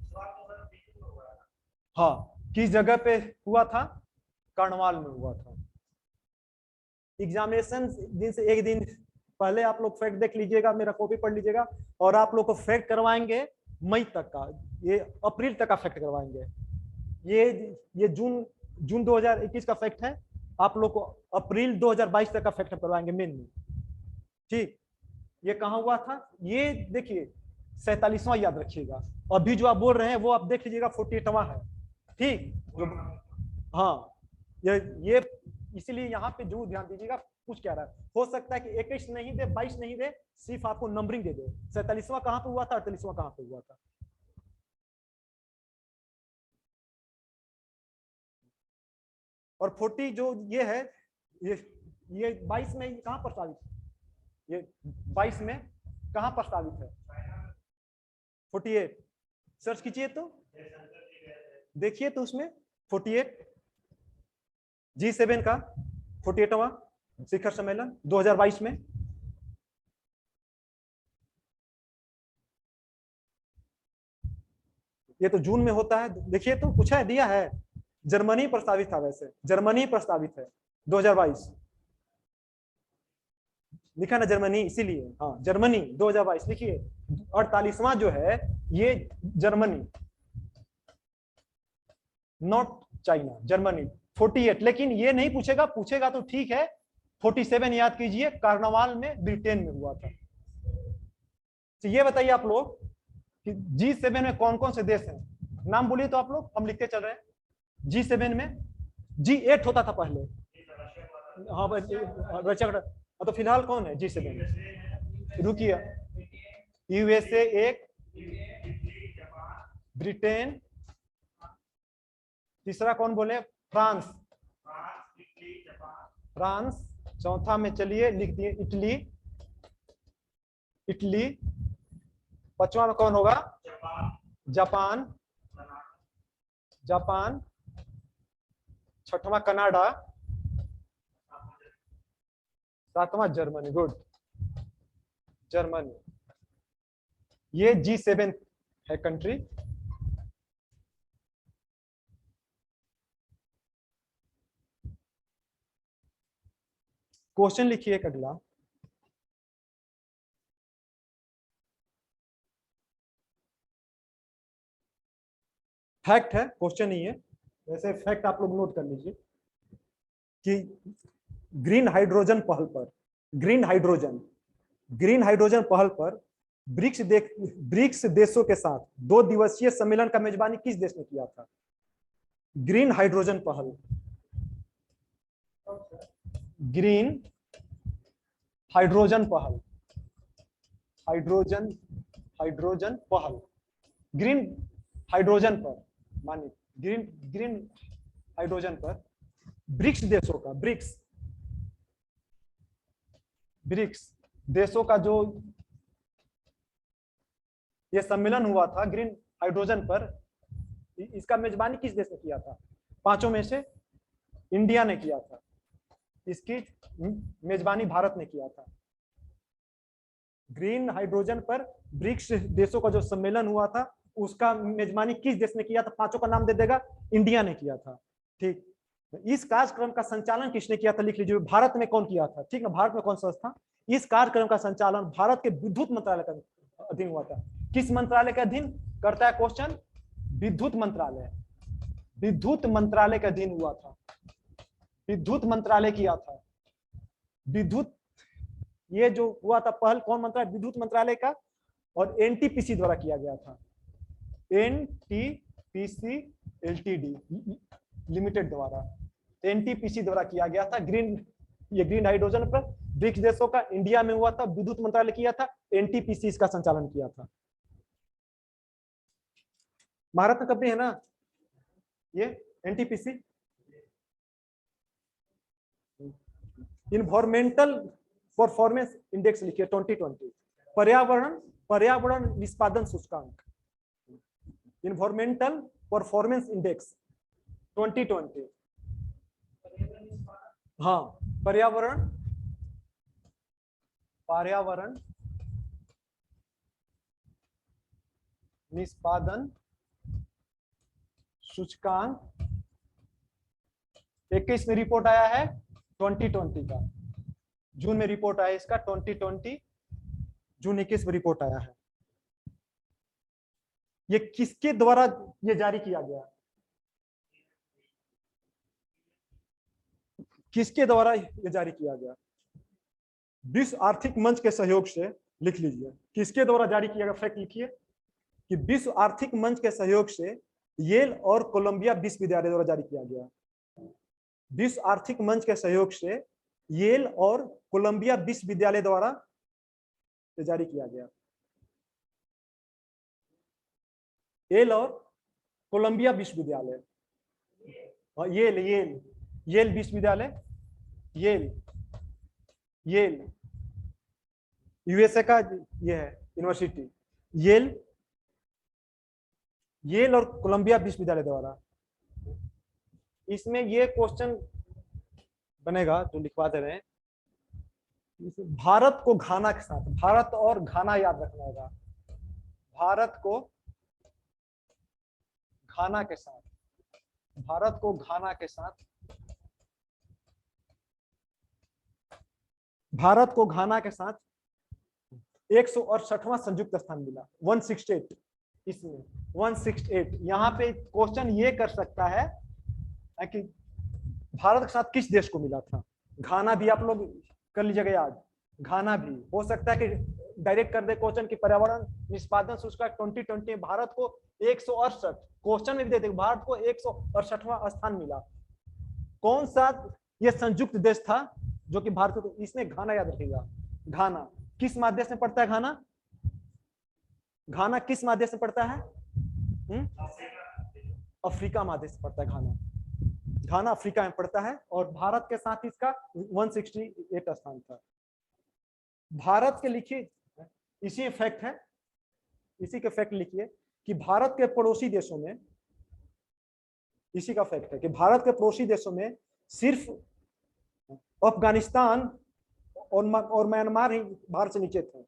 हाँ, किस जगह पे हुआ था? कार्नवाल में हुआ था। एग्जामिनेशन दिन से एक दिन पहले आप लोग फैक्ट देख लीजिएगा, मेरा कॉपी पढ़ लीजिएगा, और आप लोग को फैक्ट करवाएंगे मई तक का, ये अप्रैल तक का फैक्ट करवाएंगे। ये जून 2021 का फैक्ट है, आप लोग को अप्रैल 2022 तक का फैक्ट करवाएंगे मेन में। ठीक, ये कहाँ हुआ था? ये देखिए 47वां याद रखिएगा। अभी जो आप बोल रहे हैं वो आप देख लीजिएगा 48वां है। ठीक, हाँ, ये इसीलिए यहाँ पे जरूर ध्यान दीजिएगा। कुछ क्या रहा है, हो सकता है कि 21 नहीं दे, 22 नहीं दे, सिर्फ आपको नंबरिंग दे दे। 47वां कहां पे हुआ था, 48वां कहां पे हुआ था। और 40 जो ये है, ये 22 में कहां प्रस्तावित है? ये 22 में कहां प्रस्तावित है? 48 सर्च कीजिए तो देखिए, तो उसमें 48 G7 का 48वां शिखर सम्मेलन 2022 में। ये तो जून में होता है, देखिए तो पूछा है, दिया है। जर्मनी प्रस्तावित था, वैसे जर्मनी प्रस्तावित है 2022 लिखा ना, जर्मनी, इसीलिए हाँ जर्मनी 2022 लिखिए। 48वां जो है ये जर्मनी, नॉट चाइना, जर्मनी 48। लेकिन ये नहीं पूछेगा, पूछेगा तो ठीक है 47 याद कीजिए, कार्नावाल में ब्रिटेन में हुआ था। तो ये बताइए आप लोग कि G7 में कौन कौन से देश हैं? नाम बोलिए तो आप लोग, हम लिखते चल रहे हैं। G7 में G8 होता था पहले। हाँ रशिया, तो फिलहाल कौन है G7? रुकिए, USA एक, ब्रिटेन, तीसरा कौन बोले? फ्रांस, फ्रांस, चौथा में चलिए लिख दिए इटली, इटली, पांचवा में कौन होगा? जापान, जापान, छठवां कनाडा, सातवां जर्मनी। Good, Germany. ये G7 है कंट्री। क्वेश्चन लिखिए एक अगला। फैक्ट है, क्वेश्चन नहीं है, वैसे फैक्ट आप लोग नोट कर लीजिए कि ग्रीन हाइड्रोजन पहल पर, ग्रीन हाइड्रोजन पहल पर ब्रिक्स देशों के साथ 2 दिवसीय सम्मेलन का मेजबानी किस देश ने किया था? ग्रीन हाइड्रोजन पहल, ग्रीन हाइड्रोजन पहल, हाइड्रोजन पहल, ग्रीन हाइड्रोजन पर, मानिए ग्रीन हाइड्रोजन पर ब्रिक्स देशों का, ब्रिक्स देशों का जो ये सम्मेलन हुआ था ग्रीन हाइड्रोजन पर, इसका मेजबानी किस देश ने किया था? पांचों में से इंडिया ने किया था, इसकी मेजबानी भारत ने किया था। ग्रीन हाइड्रोजन पर ब्रिक्स देशों का जो सम्मेलन हुआ था उसका मेजबानी किस देश ने किया था? पांचों का नाम दे देगा, इंडिया ने किया था। ठीक, इस कार्यक्रम का संचालन किसने किया था? लिख लीजिए, भारत में कौन किया था? ठीक है, भारत में कौन संस्था? इस कार्यक्रम का संचालन भारत के विद्युत मंत्रालय का अधीन हुआ था। किस मंत्रालय के अधीन करता है क्वेश्चन? विद्युत मंत्रालय, विद्युत मंत्रालय के अधीन हुआ था, विद्युत मंत्रालय किया था। विद्युत, ये जो हुआ था पहल कौन मंत्रालय? विद्युत मंत्रालय का, और एनटीपीसी द्वारा किया गया था, एनटीपीसी एलटीडी लिमिटेड द्वारा। एनटीपीसी द्वारा किया गया था। ग्रीन हाइड्रोजन पर ब्रिक्स देशों का, इंडिया में हुआ था, विद्युत मंत्रालय किया था, एनटीपीसी इसका संचालन किया था। भारत में कंपनी है ना ये एनटीपीसी। इन्वायरमेंटल परफॉर्मेंस इंडेक्स लिखिए 2020, पर्यावरण निष्पादन सूचकांक, इन्वायरमेंटल परफॉर्मेंस इंडेक्स 2020। हाँ, पर्यावरण निष्पादन सूचकांक 21 में रिपोर्ट आया है 2020 का, जून में रिपोर्ट आया इसका 2020 जून 21 में रिपोर्ट आया है। ये किसके द्वारा ये जारी किया गया, किसके द्वारा ये जारी किया गया? विश्व आर्थिक मंच के सहयोग से, लिख लीजिए किसके द्वारा जारी किया गया, फैक्ट लिखिए कि विश्व आर्थिक मंच के सहयोग से येल और कोलंबिया विश्वविद्यालय द्वारा जारी किया गया। विश्व आर्थिक मंच के सहयोग से येल और कोलंबिया विश्वविद्यालय द्वारा जारी किया गया। येल और कोलंबिया विश्वविद्यालय, येल विश्वविद्यालय, येल यूएसए का ये है यूनिवर्सिटी, येल और कोलंबिया विश्वविद्यालय द्वारा। इसमें ये क्वेश्चन बनेगा जो लिखवा दे रहे हैं, भारत को घाना के साथ, भारत और घाना याद रखना होगा, भारत को घाना के साथ, भारत को घाना के साथ, भारत को घाना के साथ 168वां संयुक्त स्थान मिला, 168। इसमें 168, यहाँ पे क्वेश्चन ये कर सकता है कि भारत के साथ किस देश को मिला था। घाना भी आप लोग कर लीजिएगा याद, घाना भी हो सकता है कि डायरेक्ट कर दे क्वेश्चन की पर्यावरण निष्पादन सूचकांक 2020 भारत को 168, क्वेश्चन में भी दे दे भारत को 168वां स्थान मिला। कौन सा ये संयुक्त देश था जो कि भारत को, इसमें घाना याद रखिएगा। घाना किस महादेश में पड़ता है? घाना किस महादेश में पड़ता है? अफ्रीका महादेश में पड़ता है घाना। घाना अफ्रीका में पड़ता है और भारत के साथ इसका 168 स्थान था। भारत के लिखिए, इसी फैक्ट है, इसी के फैक्ट लिखिए कि भारत के पड़ोसी देशों में, इसी का फैक्ट है कि भारत के पड़ोसी देशों में सिर्फ अफगानिस्तान और म्यांमार ही भारत से नीचे थे।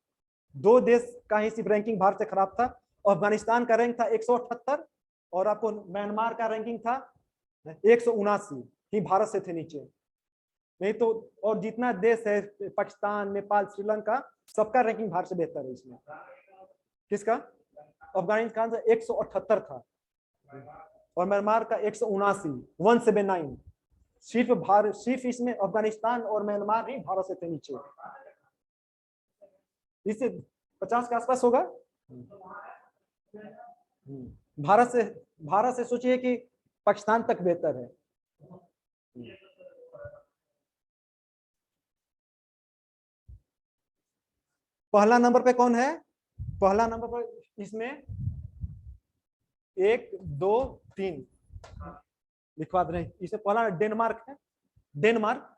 दो देश का ही सिर्फ रैंकिंग भारत से खराब था। अफगानिस्तान का रैंक था 178 और आपको म्यांमार का रैंकिंग था 179 ही भारत से थे नीचे। नहीं तो और जितना देश है पाकिस्तान, नेपाल, श्रीलंका, सबका रैंकिंग भारत से बेहतर है। इसमें किसका? अफगानिस्तान का 178 था और म्यांमार का 179, 179। सिर्फ इसमें अफगानिस्तान और म्यांमार ही भारत से थे नीचे। इससे 50 के आसपास होगा। भारत से सोचिए कि पाकिस्तान तक बेहतर है। पहला नंबर पे कौन है? पहला नंबर पर इसमें 1 2 3 लिखवा दे रहे हैं। इसमें पहला डेनमार्क है। डेनमार्क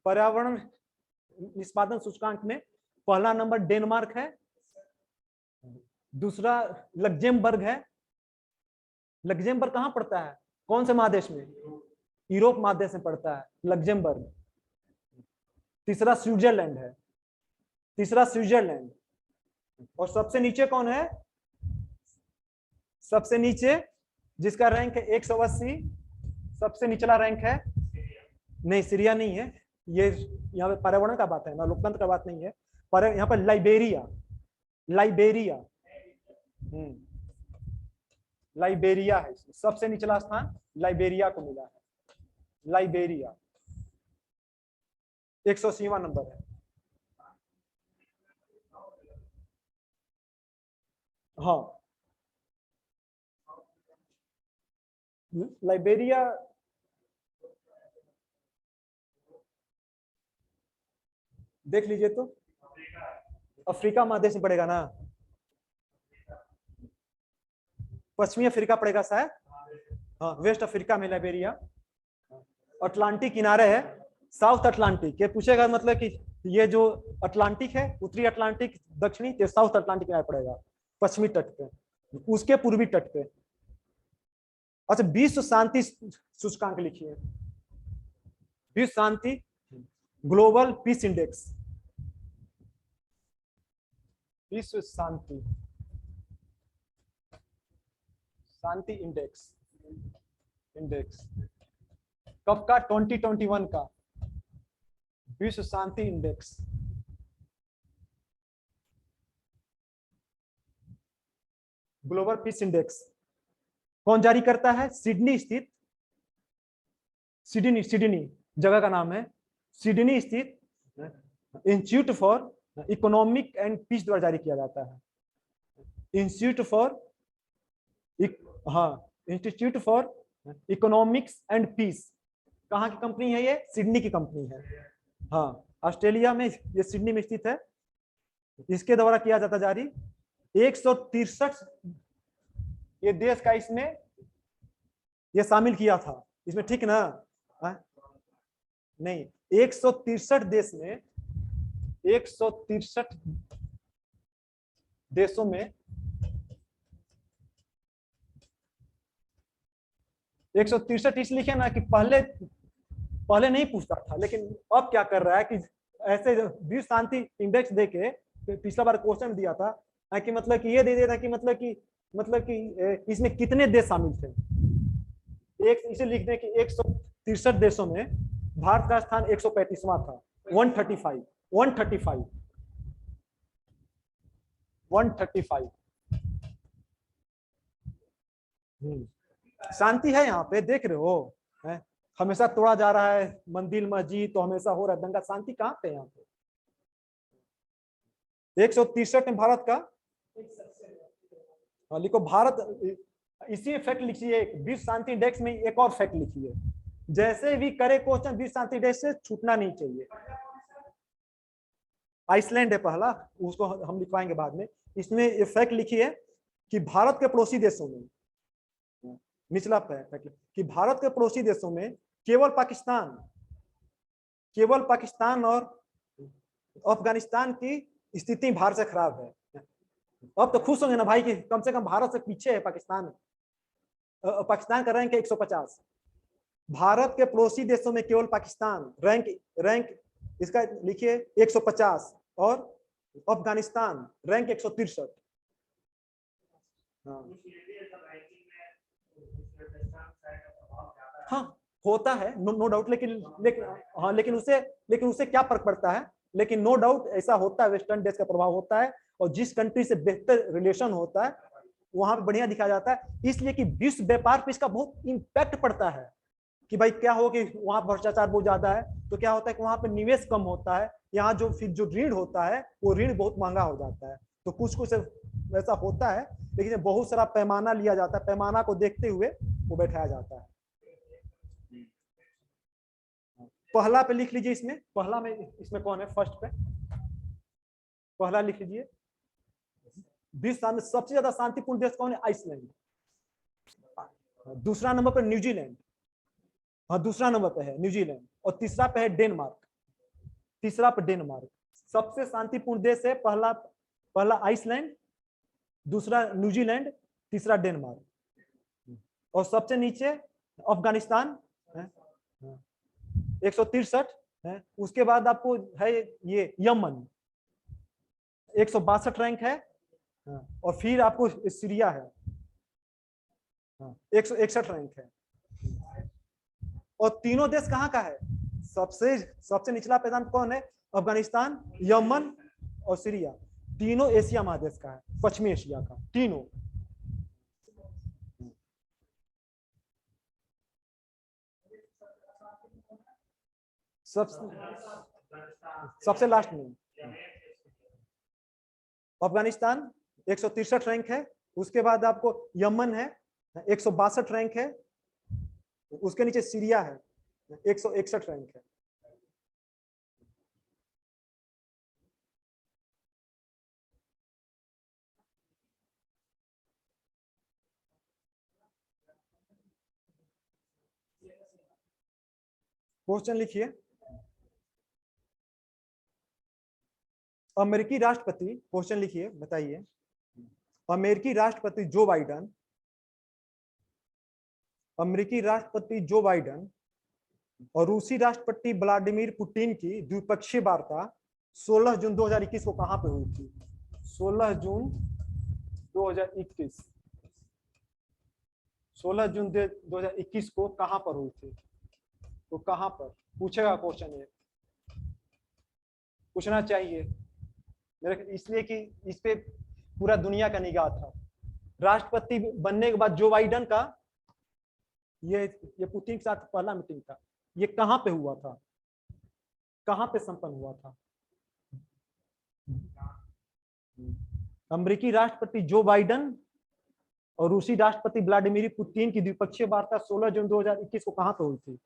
पर्यावरण निष्पादन सूचकांक में पहला नंबर डेनमार्क है। दूसरा लग्जेमबर्ग है। लग्जेमबर्ग कहां पड़ता है? कौन से महादेश में? यूरोप महादेश में पड़ता है लग्जेमबर्ग। तीसरा स्विट्जरलैंड है। और सबसे नीचे कौन है? सबसे नीचे जिसका रैंक है 180, सबसे निचला रैंक है, नहीं सीरिया नहीं है। ये यहाँ पे पर्यावरण का बात है ना, लोकतंत्र का बात नहीं है। पर यहाँ पर लाइबेरिया, लाइबेरिया है। सबसे निचला स्थान लाइबेरिया को मिला है। लाइबेरिया 180वां नंबर है। हाँ, लाइबेरिया देख लीजिए तो, अफ्रीका महादेश में पड़ेगा ना, पश्चिमी अफ्रीका पड़ेगा शायद, हाँ वेस्ट अफ्रीका में लाइबेरिया, अटलांटिक किनारे है, साउथ अटलांटिक, ये पूछेगा मतलब कि ये जो अटलांटिक है, उत्तरी अटलांटिक दक्षिणी, तो साउथ अटलांटिक किनारे पड़ेगा, पश्चिमी तट पे, उसके पूर्वी तट पे। अच्छा, विश्व शांति सूचकांक लिखिए, विश्व शांति ग्लोबल पीस इंडेक्स, विश्व शांति शांति इंडेक्स, इंडेक्स कब का? 2021 का विश्व शांति इंडेक्स। ग्लोबल पीस इंडेक्स कौन जारी करता है? सिडनी स्थित, सिडनी, सिडनी जगह का नाम है, सिडनी स्थित institute for economic and peace द्वारा जारी किया जाता है। इंस्टीट्यूट फॉर, हाँ institute for economics and peace, कहाँ की कंपनी है ये? सिडनी की कंपनी है, हाँ ऑस्ट्रेलिया में, ये सिडनी में स्थित है, इसके द्वारा किया जाता जारी। 163 ये देश का इसमें ये शामिल किया था इसमें, ठीक ना? नहीं, 163 देश में, 163 देशों में 163 इसलिए लिखे ना कि पहले नहीं पूछता था, लेकिन अब क्या कर रहा है कि ऐसे विश्व शांति इंडेक्स देके, पिछला बार क्वेश्चन दिया था कि मतलब कि ये दे दिया था कि मतलब कि इसमें कितने देश शामिल थे, एक इसे लिख दें कि 163 देशों में भारत का स्थान 135वां था, 135, 135, 135। शांति है यहाँ पे, देख रहे हो है? हमेशा तोड़ा जा रहा है मंदिर मस्जिद, तो हमेशा हो रहा है दंगा, शांति कहाँ पे? यहाँ पे 163 में भारत का, लिखो भारत, इसी फैक्ट लिखिए, विश्व शांति इंडेक्स में एक और फैक्ट लिखिए, जैसे भी करे क्वेश्चन विश्व शांति इंडेक्स से छूटना नहीं चाहिए। आइसलैंड है पहला, उसको हम लिखवाएंगे बाद में। इसमें ये फैक्ट लिखिए कि भारत के पड़ोसी देशों में, निचला फैक्ट कि भारत के पड़ोसी देशों में केवल पाकिस्तान और अफगानिस्तान की स्थिति भारत से खराब है। अब तो खुश होंगे ना भाई कि कम से कम भारत से पीछे है पाकिस्तान, पाकिस्तान का रैंक है 150, भारत के पड़ोसी देशों में केवल पाकिस्तान रैंक इसका लिखिए 150, और अफगानिस्तान रैंक 163। हाँ होता है, नो डाउट, लेकिन उससे क्या फर्क पड़ता है? लेकिन नो डाउट ऐसा होता है, वेस्टर्न देश का प्रभाव होता है, और जिस कंट्री से बेहतर रिलेशन होता है वहां पे बढ़िया दिखाया जाता है, इसलिए कि विश्व व्यापार पे इसका बहुत इंपैक्ट पड़ता है कि भाई क्या हो कि वहां भ्रष्टाचार बहुत ज्यादा है, तो क्या होता है कि वहां पे निवेश कम होता है, यहाँ जो ऋण होता है वो ऋण बहुत महंगा हो जाता है, तो कुछ वैसा होता है, लेकिन बहुत सारा पैमाना लिया जाता है, पैमाना को देखते हुए वो बैठाया जाता है। पहला पे लिख लीजिए, इसमें पहला में इसमें कौन है? फर्स्ट पे पहला लिख लीजिए, विश्व में सबसे ज्यादा शांतिपूर्ण देश कौन है? आइसलैंड। दूसरा नंबर पर न्यूजीलैंड, हाँ दूसरा नंबर पे है न्यूजीलैंड, और तीसरा पे है डेनमार्क, तीसरा पे डेनमार्क। सबसे शांतिपूर्ण देश है पहला आइसलैंड, दूसरा न्यूजीलैंड, तीसरा डेनमार्क, और सबसे नीचे अफगानिस्तान 163 है। उसके बाद आपको है ये यमन 162 रैंक है, और फिर आपको सीरिया है 161 रैंक है। और तीनों देश कहाँ का है? सबसे निचला पैदान कौन है? अफगानिस्तान, यमन और सीरिया, तीनों एशिया महादेश का है, पश्चिमी एशिया का, तीनों। सबसे लास्ट में अफगानिस्तान 163 रैंक है, उसके बाद आपको यमन है 162 रैंक है, उसके नीचे सीरिया है 161 रैंक है। क्वेश्चन लिखिए। अमेरिकी राष्ट्रपति, क्वेश्चन लिखिए, बताइए। अमेरिकी राष्ट्रपति जो बाइडन, अमेरिकी राष्ट्रपति जो बाइडन और रूसी राष्ट्रपति व्लादिमीर पुतिन की द्विपक्षीय वार्ता 16 जून 2021 को कहां पे हुई थी? 16 जून 2021, 16 जून 2021 को कहां पर हुई थी? तो कहां पर पूछेगा क्वेश्चन, ये पूछना चाहिए मेरे, इसलिए कि इस पे पूरा दुनिया का निगाह था। राष्ट्रपति बनने के बाद जो बाइडन का ये पुतिन के साथ पहला मीटिंग था। ये कहां पे हुआ था? कहां पे संपन्न हुआ था? अमेरिकी राष्ट्रपति जो बाइडन और रूसी राष्ट्रपति व्लादिमीर पुतिन की द्विपक्षीय वार्ता 16 जून 2021 को कहां पे हुई थी?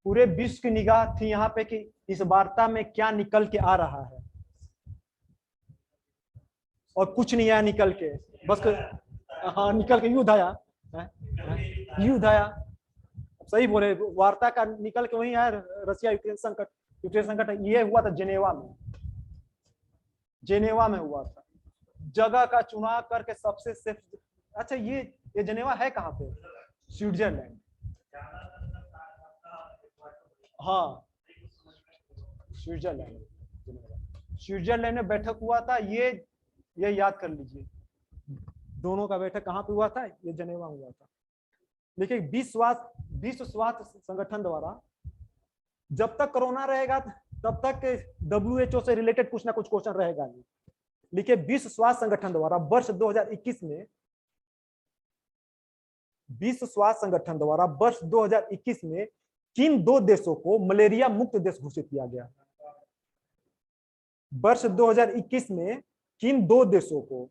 पूरे विश्व की निगाह थी यहाँ पे कि इस वार्ता में क्या निकल के आ रहा है, और कुछ नहीं आया निकल के, बस हाँ निकल के युद्ध आया, युद्ध आया। सही बोले, वार्ता का निकल के वही आया रसिया यूक्रेन संकट। यूक्रेन संकट ये हुआ था जेनेवा में, जेनेवा में हुआ था। जगह का चुनाव करके सबसे सेफ। अच्छा ये जेनेवा है कहाँ पे? स्विट्जरलैंड। हाँ स्विट्जरलैंड, स्विट्जरलैंड में बैठक हुआ था। ये याद कर लीजिए, दोनों का बैठक कहाँ पे हुआ था? ये जेनेवा हुआ था। देखिए विश्व स्वास्थ्य संगठन द्वारा जब तक कोरोना रहेगा तब तक WHO से रिलेटेड कुछ ना कुछ क्वेश्चन रहेगा नहीं। देखिए विश्व स्वास्थ्य संगठन द्वारा वर्ष 2021 में, विश्व स्वास्थ्य संगठन द्वारा वर्ष 2021 में किन 2 देशों को मलेरिया मुक्त देश घोषित किया गया? वर्ष 2021 में किन 2 देशों को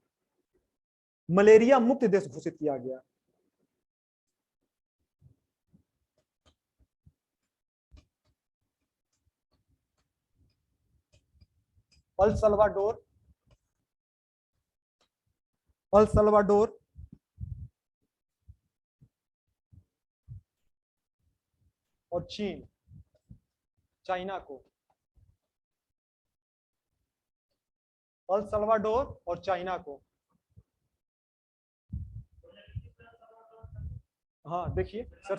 मलेरिया मुक्त देश घोषित किया गया? अल सल्वाडोर, अल सल्वाडोर और चीन, चाइना को। अल सल्वाडोर और चाइना को। हाँ देखिए सर,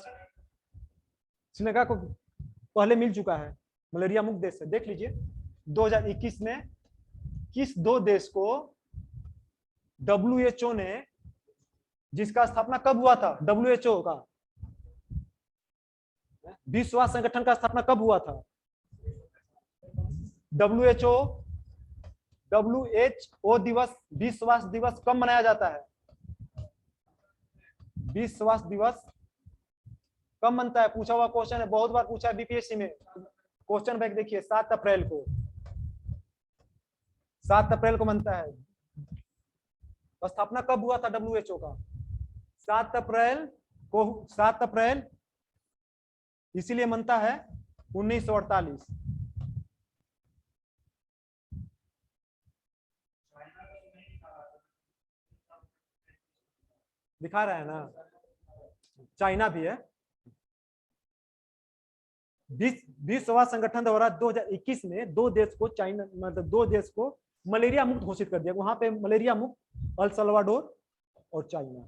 श्रीलंका को पहले मिल चुका है, मलेरिया मुक्त देश है। देख लीजिए 2021 में किस 2 देश को WHO ने, जिसका स्थापना कब हुआ था? WHO का, विश्व स्वास्थ्य संगठन का स्थापना कब हुआ था? WHO दिवस, विश्व स्वास्थ्य दिवस कब मनाया जाता है? विश्व स्वास्थ्य दिवस कब मनता है? पूछा हुआ क्वेश्चन है, बहुत बार पूछा है बीपीएससी में। क्वेश्चन बैंक देखिए 7 अप्रैल को, 7 अप्रैल को मनता है। स्थापना कब हुआ था WHO का? 7 अप्रैल को, 7 अप्रैल इसीलिए मनता है 1948। दिखा रहा है ना, चाइना भी है। विश्व स्वास्थ्य संगठन द्वारा 2021 में 2 देश को, चाइना मतलब 2 देश को मलेरिया मुक्त घोषित कर दिया। वहां पे मलेरिया मुक्त अल सल्वाडोर और चाइना।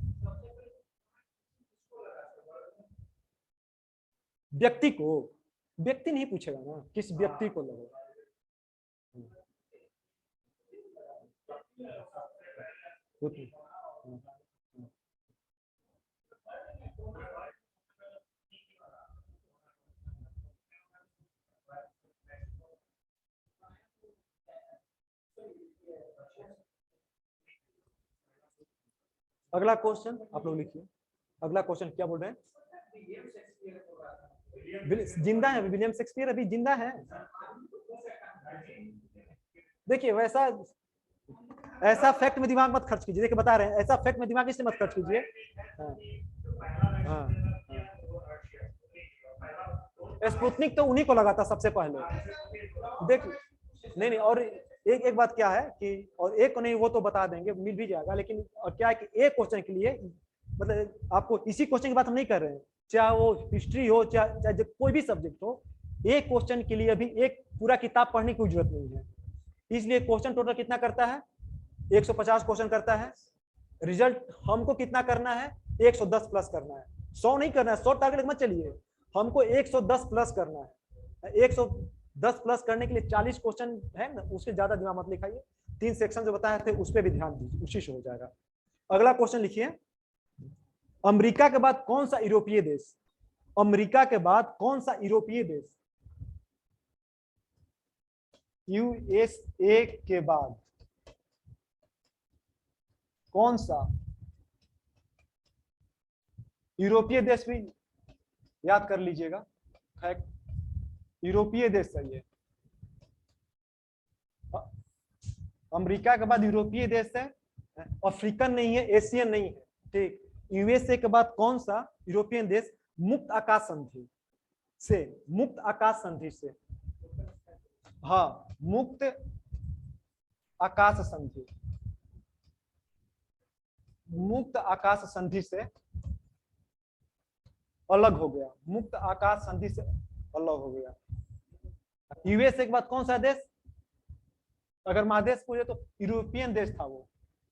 व्यक्ति को, व्यक्ति नहीं पूछेगा ना, किस व्यक्ति को लगेगा। अगला क्वेश्चन आप लोग लिखिए। अगला क्वेश्चन क्या बोल रहे हैं? जिंदा है विलियम शेक्सपियर, अभी जिंदा है। देखिए वैसा, ऐसा फैक्ट में दिमाग मत खर्च कीजिए। देखिए बता रहे हैं, ऐसा फैक्ट में दिमाग इससे मत खर्च कीजिए। हाँ स्पुतनिक तो उन्हीं को लगा था सबसे पहले। देख नहीं, और एक बात क्या है कि, और एक को नहीं वो तो बता देंगे, मिल भी जाएगा। लेकिन और क्या है कि एक क्वेश्चन के लिए, मतलब आपको इसी क्वेश्चन की बात हम नहीं कर रहे हैं, चाहे वो हिस्ट्री हो, चाहे कोई भी सब्जेक्ट हो, एक क्वेश्चन के लिए अभी एक पूरा किताब पढ़ने की जरूरत नहीं है। इसलिए क्वेश्चन टोटल कितना करता है, 150 क्वेश्चन करता है। रिजल्ट हमको कितना करना है, 110 प्लस करना है, 100 नहीं करना है, 100 टारगेट मत चलिए, हमको 110 प्लस करना है। 110 प्लस करने के लिए 40 क्वेश्चन है ना, उसके ज्यादा दिमाग मत लिखाइए, 3 सेक्शन जो बताए थे उस पर भी ध्यान दीजिए, उसी से हो जाएगा। अगला क्वेश्चन लिखिए, अमेरिका के बाद कौन सा यूरोपीय देश, अमेरिका के बाद कौन सा यूरोपीय देश, यूएसए के बाद कौन सा यूरोपीय देश, भी याद कर लीजिएगा, फैक्ट, यूरोपीय देश सही है। अमेरिका के बाद यूरोपीय देश है, अफ्रीकन नहीं है, एशियन नहीं है, ठीक। यूएसए के बाद कौन सा यूरोपियन देश मुक्त आकाश संधि से, मुक्त आकाश संधि से, हाँ मुक्त आकाश संधि, मुक्त आकाश संधि से अलग हो गया, मुक्त आकाश संधि से अलग हो गया। यूएसए के बाद कौन सा देश, अगर महादेश पूछे तो यूरोपियन देश था वो,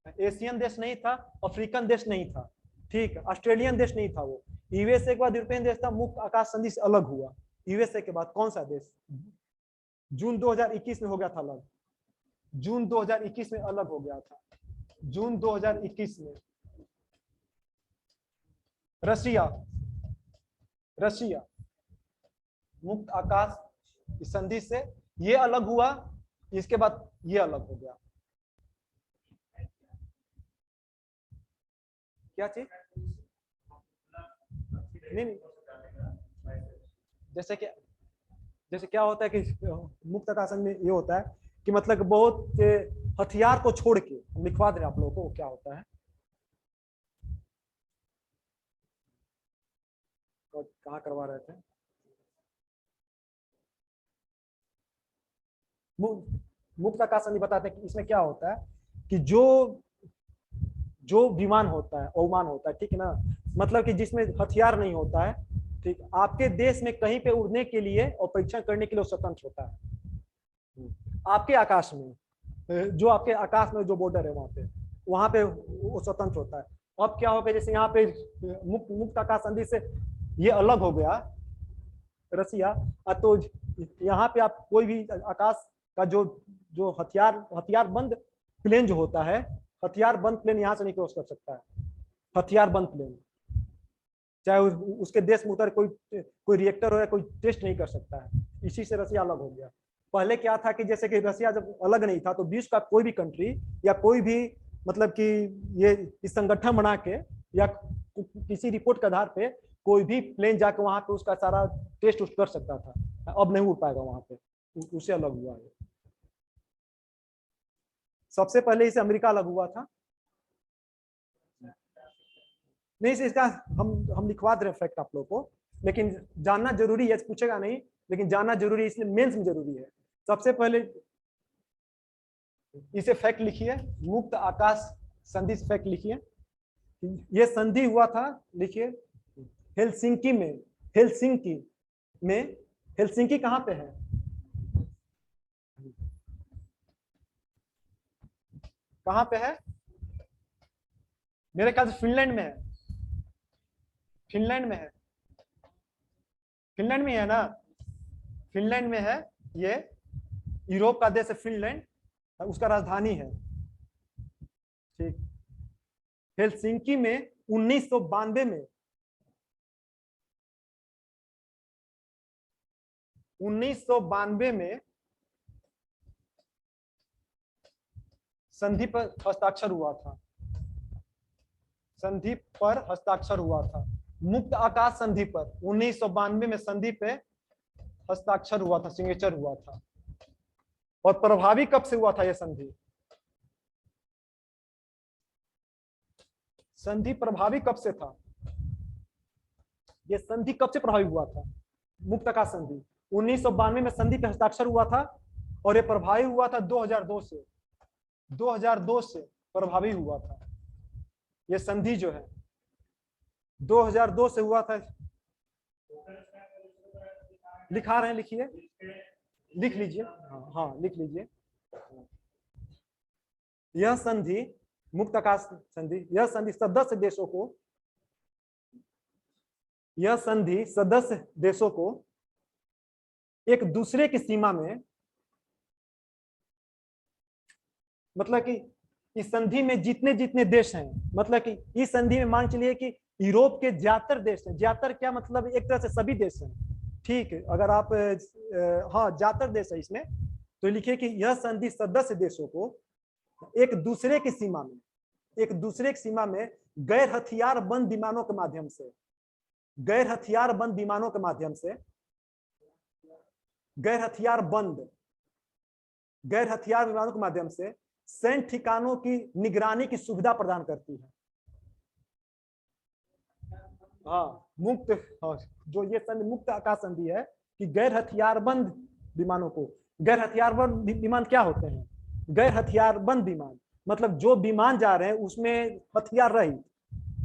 एशियन देश नहीं था, अफ्रीकन देश नहीं था, ठीक, ऑस्ट्रेलियन देश नहीं था वो। यूएसए के बाद यूरोपियन देश था, मुक्त आकाश संधि से अलग हुआ। यूएसए के बाद कौन सा देश, जून 2021 में हो गया था अलग, जून 2021 में अलग हो गया था, जून 2021 में। रशिया, रशिया मुक्त आकाश संधि से ये अलग हुआ, इसके बाद ये अलग हो गया। क्या चीज, नहीं, जैसे क्या होता है कि मुक्त आकाश में ये होता है कि मतलब बहुत हथियार को छोड़ के, हम लिखवा दे रहे आप लोगों को क्या होता है, कहाँ करवा रहे थे, मुक्त आकाश संधि बताते हैं कि इसमें क्या होता है कि जो विमान होता है, अवमान होता है, ठीक है ना, मतलब कि जिसमें हथियार नहीं होता है, ठीक, आपके देश में कहीं पे उड़ने के लिए और परीक्षण करने के लिए स्वतंत्र होता है। आपके आकाश में, जो आपके आकाश में जो बॉर्डर है वहां पे वो स्वतंत्र होता है। अब क्या हो गया, जैसे यहाँ पे मुक्त आकाश संधि से ये अलग हो गया रसिया, तो यहाँ पे आप कोई भी आकाश का जो हथियार बंद प्लेन जो होता है, हथियार बंद प्लेन यहाँ से नहीं क्रॉस कर सकता है, हथियार बंद प्लेन, चाहे उसके देश में उतर कोई रिएक्टर हो या कोई टेस्ट नहीं कर सकता है। इसी से रसिया अलग हो गया। पहले क्या था कि जैसे कि रसिया जब अलग नहीं था तो विश्व का कोई भी कंट्री या कोई भी मतलब कि ये इस संगठन बना के या किसी रिपोर्ट के आधार पे कोई भी प्लेन जाके वहां पे उसका सारा टेस्ट कर सकता था, अब नहीं उड़ पाएगा वहां पे, उससे अलग हुआ है। सबसे पहले इसे अमेरिका अलग हुआ था, नहीं इसका हम लिखवा दे रहे फैक्ट आप लोग को, लेकिन जानना जरूरी है, पूछेगा नहीं लेकिन जानना जरूरी है, इसलिए मेंस में जरूरी है। सबसे पहले इसे फैक्ट लिखिए, मुक्त आकाश संधि फैक्ट लिखिए। ये संधि हुआ था, लिखिए हेलसिंकी में, हेलसिंकी में, हेलसिंकी कहां पे है, कहां पे है, मेरे ख्याल से फिनलैंड में है, फिनलैंड में है, फिनलैंड में है ना, फिनलैंड में है ये, यूरोप का देश है फिनलैंड, उसका राजधानी है, ठीक। हेलसिंकी में 1992 में, 1992 में संधि पर हस्ताक्षर हुआ था, संधि पर हस्ताक्षर हुआ था, मुक्त आकाश संधि पर 1992 में संधि पे हस्ताक्षर हुआ था, सिग्नेचर हुआ था। और प्रभावी कब से हुआ था यह संधि, संधि प्रभावी कब से था, यह संधि कब से प्रभावी हुआ था, मुक्त आकाश संधि 1992 में संधि पे हस्ताक्षर हुआ था और यह प्रभावी हुआ था 2002 से, 2002 से प्रभावी हुआ था। यह संधि जो है 2002 से हुआ था, लिखा रहे हैं, लिखिए, लिख लीजिए। हाँ हाँ, लिख लीजिए। यह संधि, मुक्त आकाश संधि, यह संधि सदस्य देशों को, यह संधि सदस्य देशों को एक दूसरे की सीमा में, मतलब कि इस संधि में जितने जितने देश हैं, मतलब कि इस संधि में मान चलिए कि यूरोप के ज्यादातर देश हैं, ज्यादातर क्या मतलब एक तरह से सभी देश हैं, ठीक है। अगर आप हाँ ज्यादातर देश है इसमें, तो लिखिए कि यह संधि सदस्य देशों को एक दूसरे की सीमा में, एक दूसरे की सीमा में गैर हथियार बंद विमानों के माध्यम से, गैर हथियार बंद विमानों के माध्यम से, गैर हथियार बंद, गैर हथियार विमानों के माध्यम से सैन्य ठिकानों की निगरानी की सुविधा प्रदान करती है। हाँ मुक्त, हाँ, जो ये संधि मुक्त आकाश संधि है कि गैर हथियारबंद विमानों को, गैर हथियारबंद विमान क्या होते हैं, गैर हथियारबंद विमान मतलब जो विमान जा रहे हैं उसमें हथियार रहित,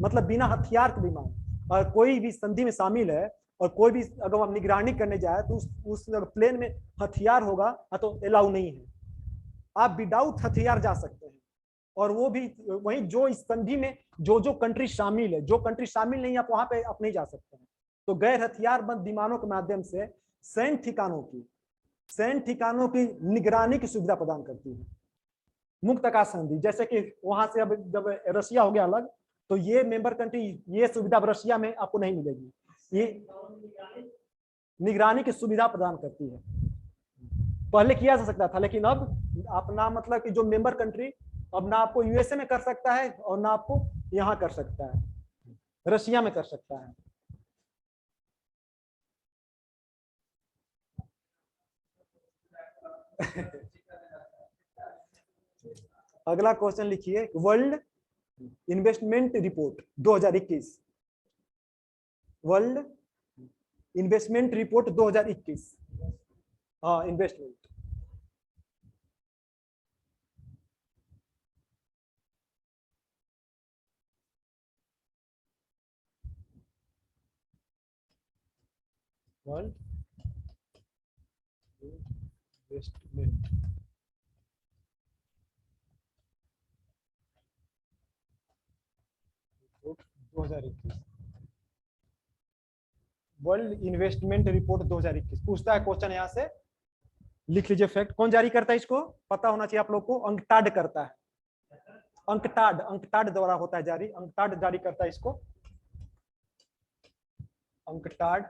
मतलब बिना हथियार के विमान, और कोई भी संधि में शामिल है और कोई भी अगर हम निगरानी करने जाए तो उस प्लेन में हथियार होगा तो अलाउ नहीं है, आप विदाउट हथियार जा सकते हैं। और वो भी वही जो इस संधि में जो जो कंट्री शामिल है, जो कंट्री शामिल नहीं आप वहां पे आप नहीं जा सकते हैं। तो गैर हथियार बंद विमानों के माध्यम से सैन्य ठिकानों की, सैन्य ठिकानों की निगरानी की सुविधा प्रदान करती है मुक्त आकाश संधि। जैसे कि वहां से अब जब रशिया हो गया अलग, तो ये मेंबर कंट्री ये सुविधा रशिया में आपको नहीं मिलेगी, ये निगरानी की सुविधा प्रदान करती है। पहले किया जा सकता था, लेकिन अब अपना मतलब कि जो मेंबर कंट्री अब ना आपको यूएसए में कर सकता है और ना आपको यहां कर सकता है, रशिया में कर सकता है। अगला क्वेश्चन लिखिए, world investment report 2021, world investment report 2021, हाँ investment, world investment report 2021, world investment report 2021 पूछता है क्वेश्चन, यहां से लिख लीजिए फैक्ट। कौन जारी करता है इसको, पता होना चाहिए आप लोग को, अंकटाड करता है, अंकटाड, अंकटाड द्वारा होता है जारी, अंकटाड जारी करता है इसको, अंकटाड,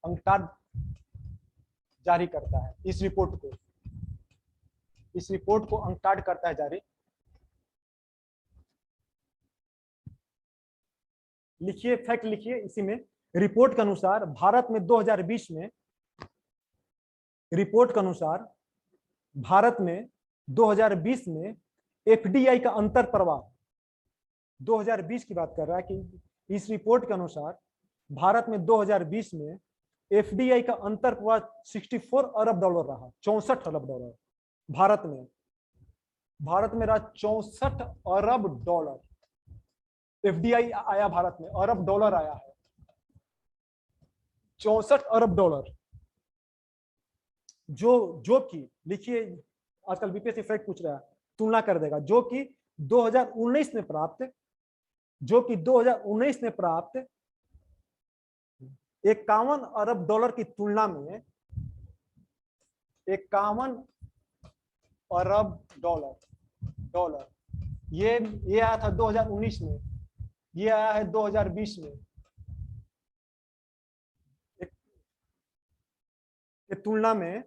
अंकटाड जारी करता है इस रिपोर्ट को, इस रिपोर्ट को अंकटाड करता है जारी। लिखिए फैक्ट, लिखिए इसी में, रिपोर्ट के अनुसार भारत में 2020 में, रिपोर्ट के अनुसार भारत में 2020 में एफडीआई का अंतर प्रवाह, 2020 की बात कर रहा है कि इस रिपोर्ट के अनुसार भारत में 2020 में एफडीआई का अंतर प्रवाह 64 अरब डॉलर रहा, 64 अरब डॉलर भारत में, भारत में रहा 64 अरब डॉलर एफडीआई आया भारत में, अरब डॉलर आया है 64 अरब डॉलर, जो कि लिखिए आजकल बीपीएससी फैक्ट पूछ रहा है, तुलना कर देगा, जो कि 2019 में प्राप्त, जो कि 2019 में प्राप्त 51 अरब डॉलर की तुलना में, 51 अरब डॉलर ये आया था 2019 में, ये आया है 2020 में, तुलना में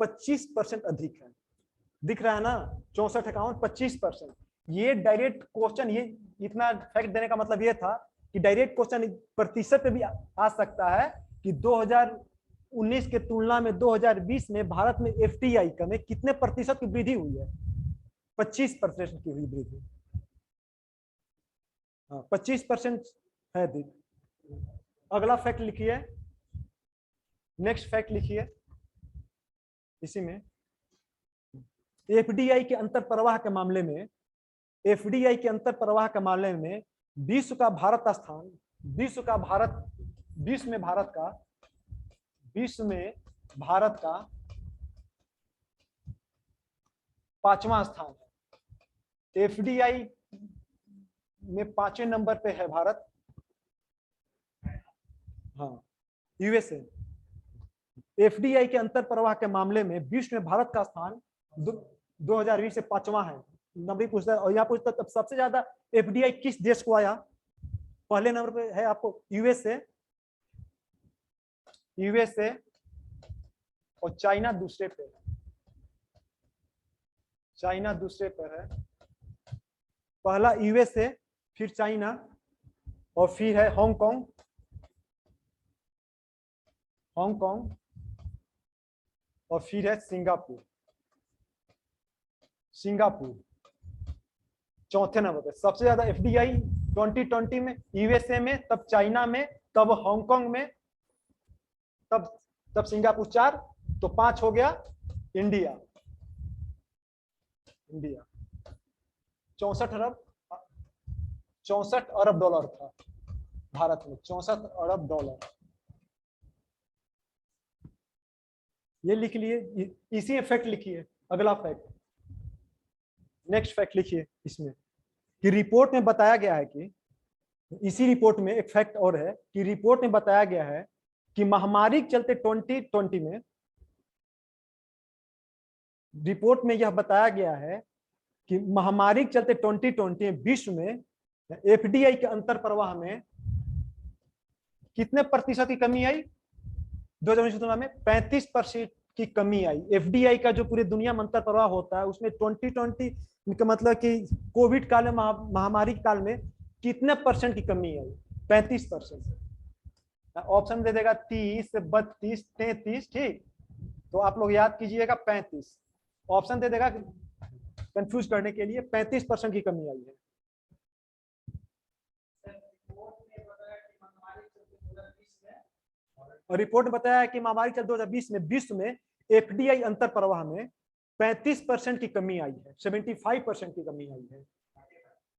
25% अधिक है, दिख रहा है ना, 64 51 25%। ये डायरेक्ट क्वेश्चन, ये इतना फैक्ट देने का मतलब ये था कि डायरेक्ट क्वेश्चन प्रतिशत पे भी आ सकता है कि 2019 के तुलना में 2020 में भारत में एफडीआई में कितने प्रतिशत की वृद्धि हुई है, 25% की हुई वृद्धि, हाँ 25% है अधिक। अगला फैक्ट लिखिए, नेक्स्ट फैक्ट लिखिए इसी में, एफडीआई के अंतर प्रवाह के मामले में, एफडीआई के अंतर प्रवाह के मामले में विश्व का भारत स्थान, विश्व का भारत, विश्व में भारत का, विश्व में भारत का 5वां स्थान है। एफडीआई में 5वें नंबर पे है भारत। हाँ, यूएसए। एफडीआई के अंतर प्रवाह के मामले में विश्व में भारत का स्थान 2020 से 5वां है। नंबर पूछता है, और यहाँ पूछता है सबसे ज्यादा एफडीआई किस देश को आया। पहले नंबर पे है आपको यूएसए, यूएसए और चाइना दूसरे पे, चाइना दूसरे पर है। पहला यूएसए, फिर चाइना, और फिर है हांगकांग, हांगकांग, और फिर है सिंगापुर, सिंगापुर चौथे नंबर पे। सबसे ज्यादा एफडीआई 2020 में यूएसए में, तब चाइना में, तब हांगकांग में, तब सिंगापुर 4, तो 5 हो गया इंडिया। इंडिया 64 अरब डॉलर था भारत में, 64 अरब डॉलर। ये लिख लिए, इसी में फैक्ट लिखिए। अगला फैक्ट, नेक्स्ट फैक्ट लिखिए इसमें कि रिपोर्ट में बताया गया है कि, इसी रिपोर्ट में एक फैक्ट और है कि रिपोर्ट में बताया गया है कि महामारी के चलते 2020 में, रिपोर्ट में यह बताया गया है कि महामारी के चलते 2020 में विश्व में एफडीआई के अंतर प्रवाह में कितने प्रतिशत की कमी आई। 2019 तुलना में 35% की कमी आई। एफडीआई का जो पूरी दुनिया में अंतर प्रवाह होता है, उसमें 2020 का मतलब कि कोविड काल में, महामारी काल में कितने परसेंट की कमी आई। 35%। ऑप्शन दे देगा 30, 32, 33, ठीक। तो आप लोग याद कीजिएगा 35। ऑप्शन दे देगा कंफ्यूज करने के लिए। 35% की कमी आई है। और रिपोर्ट में बताया कि महामारी चल 2020 में विश्व में एफडीआई अंतर प्रवाह में 35% की कमी आई है। 75% की कमी आई है।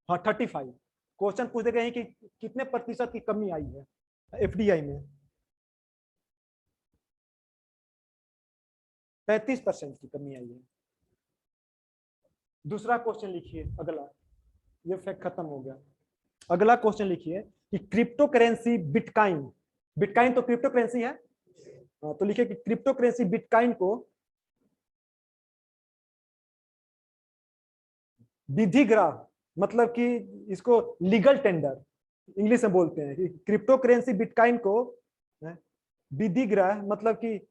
हाँ, 35। क्वेश्चन पूछ देते हैं कि कितने प्रतिशत की कमी आई है एफडीआई में। 35% की कमी आई है। दूसरा क्वेश्चन लिखिए। अगला, ये फैक्ट खत्म हो गया। अगला क्वेश्चन लिखिए कि क्रिप्टो करेंसी बिटकॉइन, बिटकॉइन तो क्रिप्टो करेंसी है, तो लिखिए कि क्रिप्टो करेंसी बिटकॉइन को विधिग्राह, मतलब कि इसको लीगल टेंडर इंग्लिश में बोलते हैं कि क्रिप्टो करेंसी बिटकॉइन को विधिग्राह, मतलब कि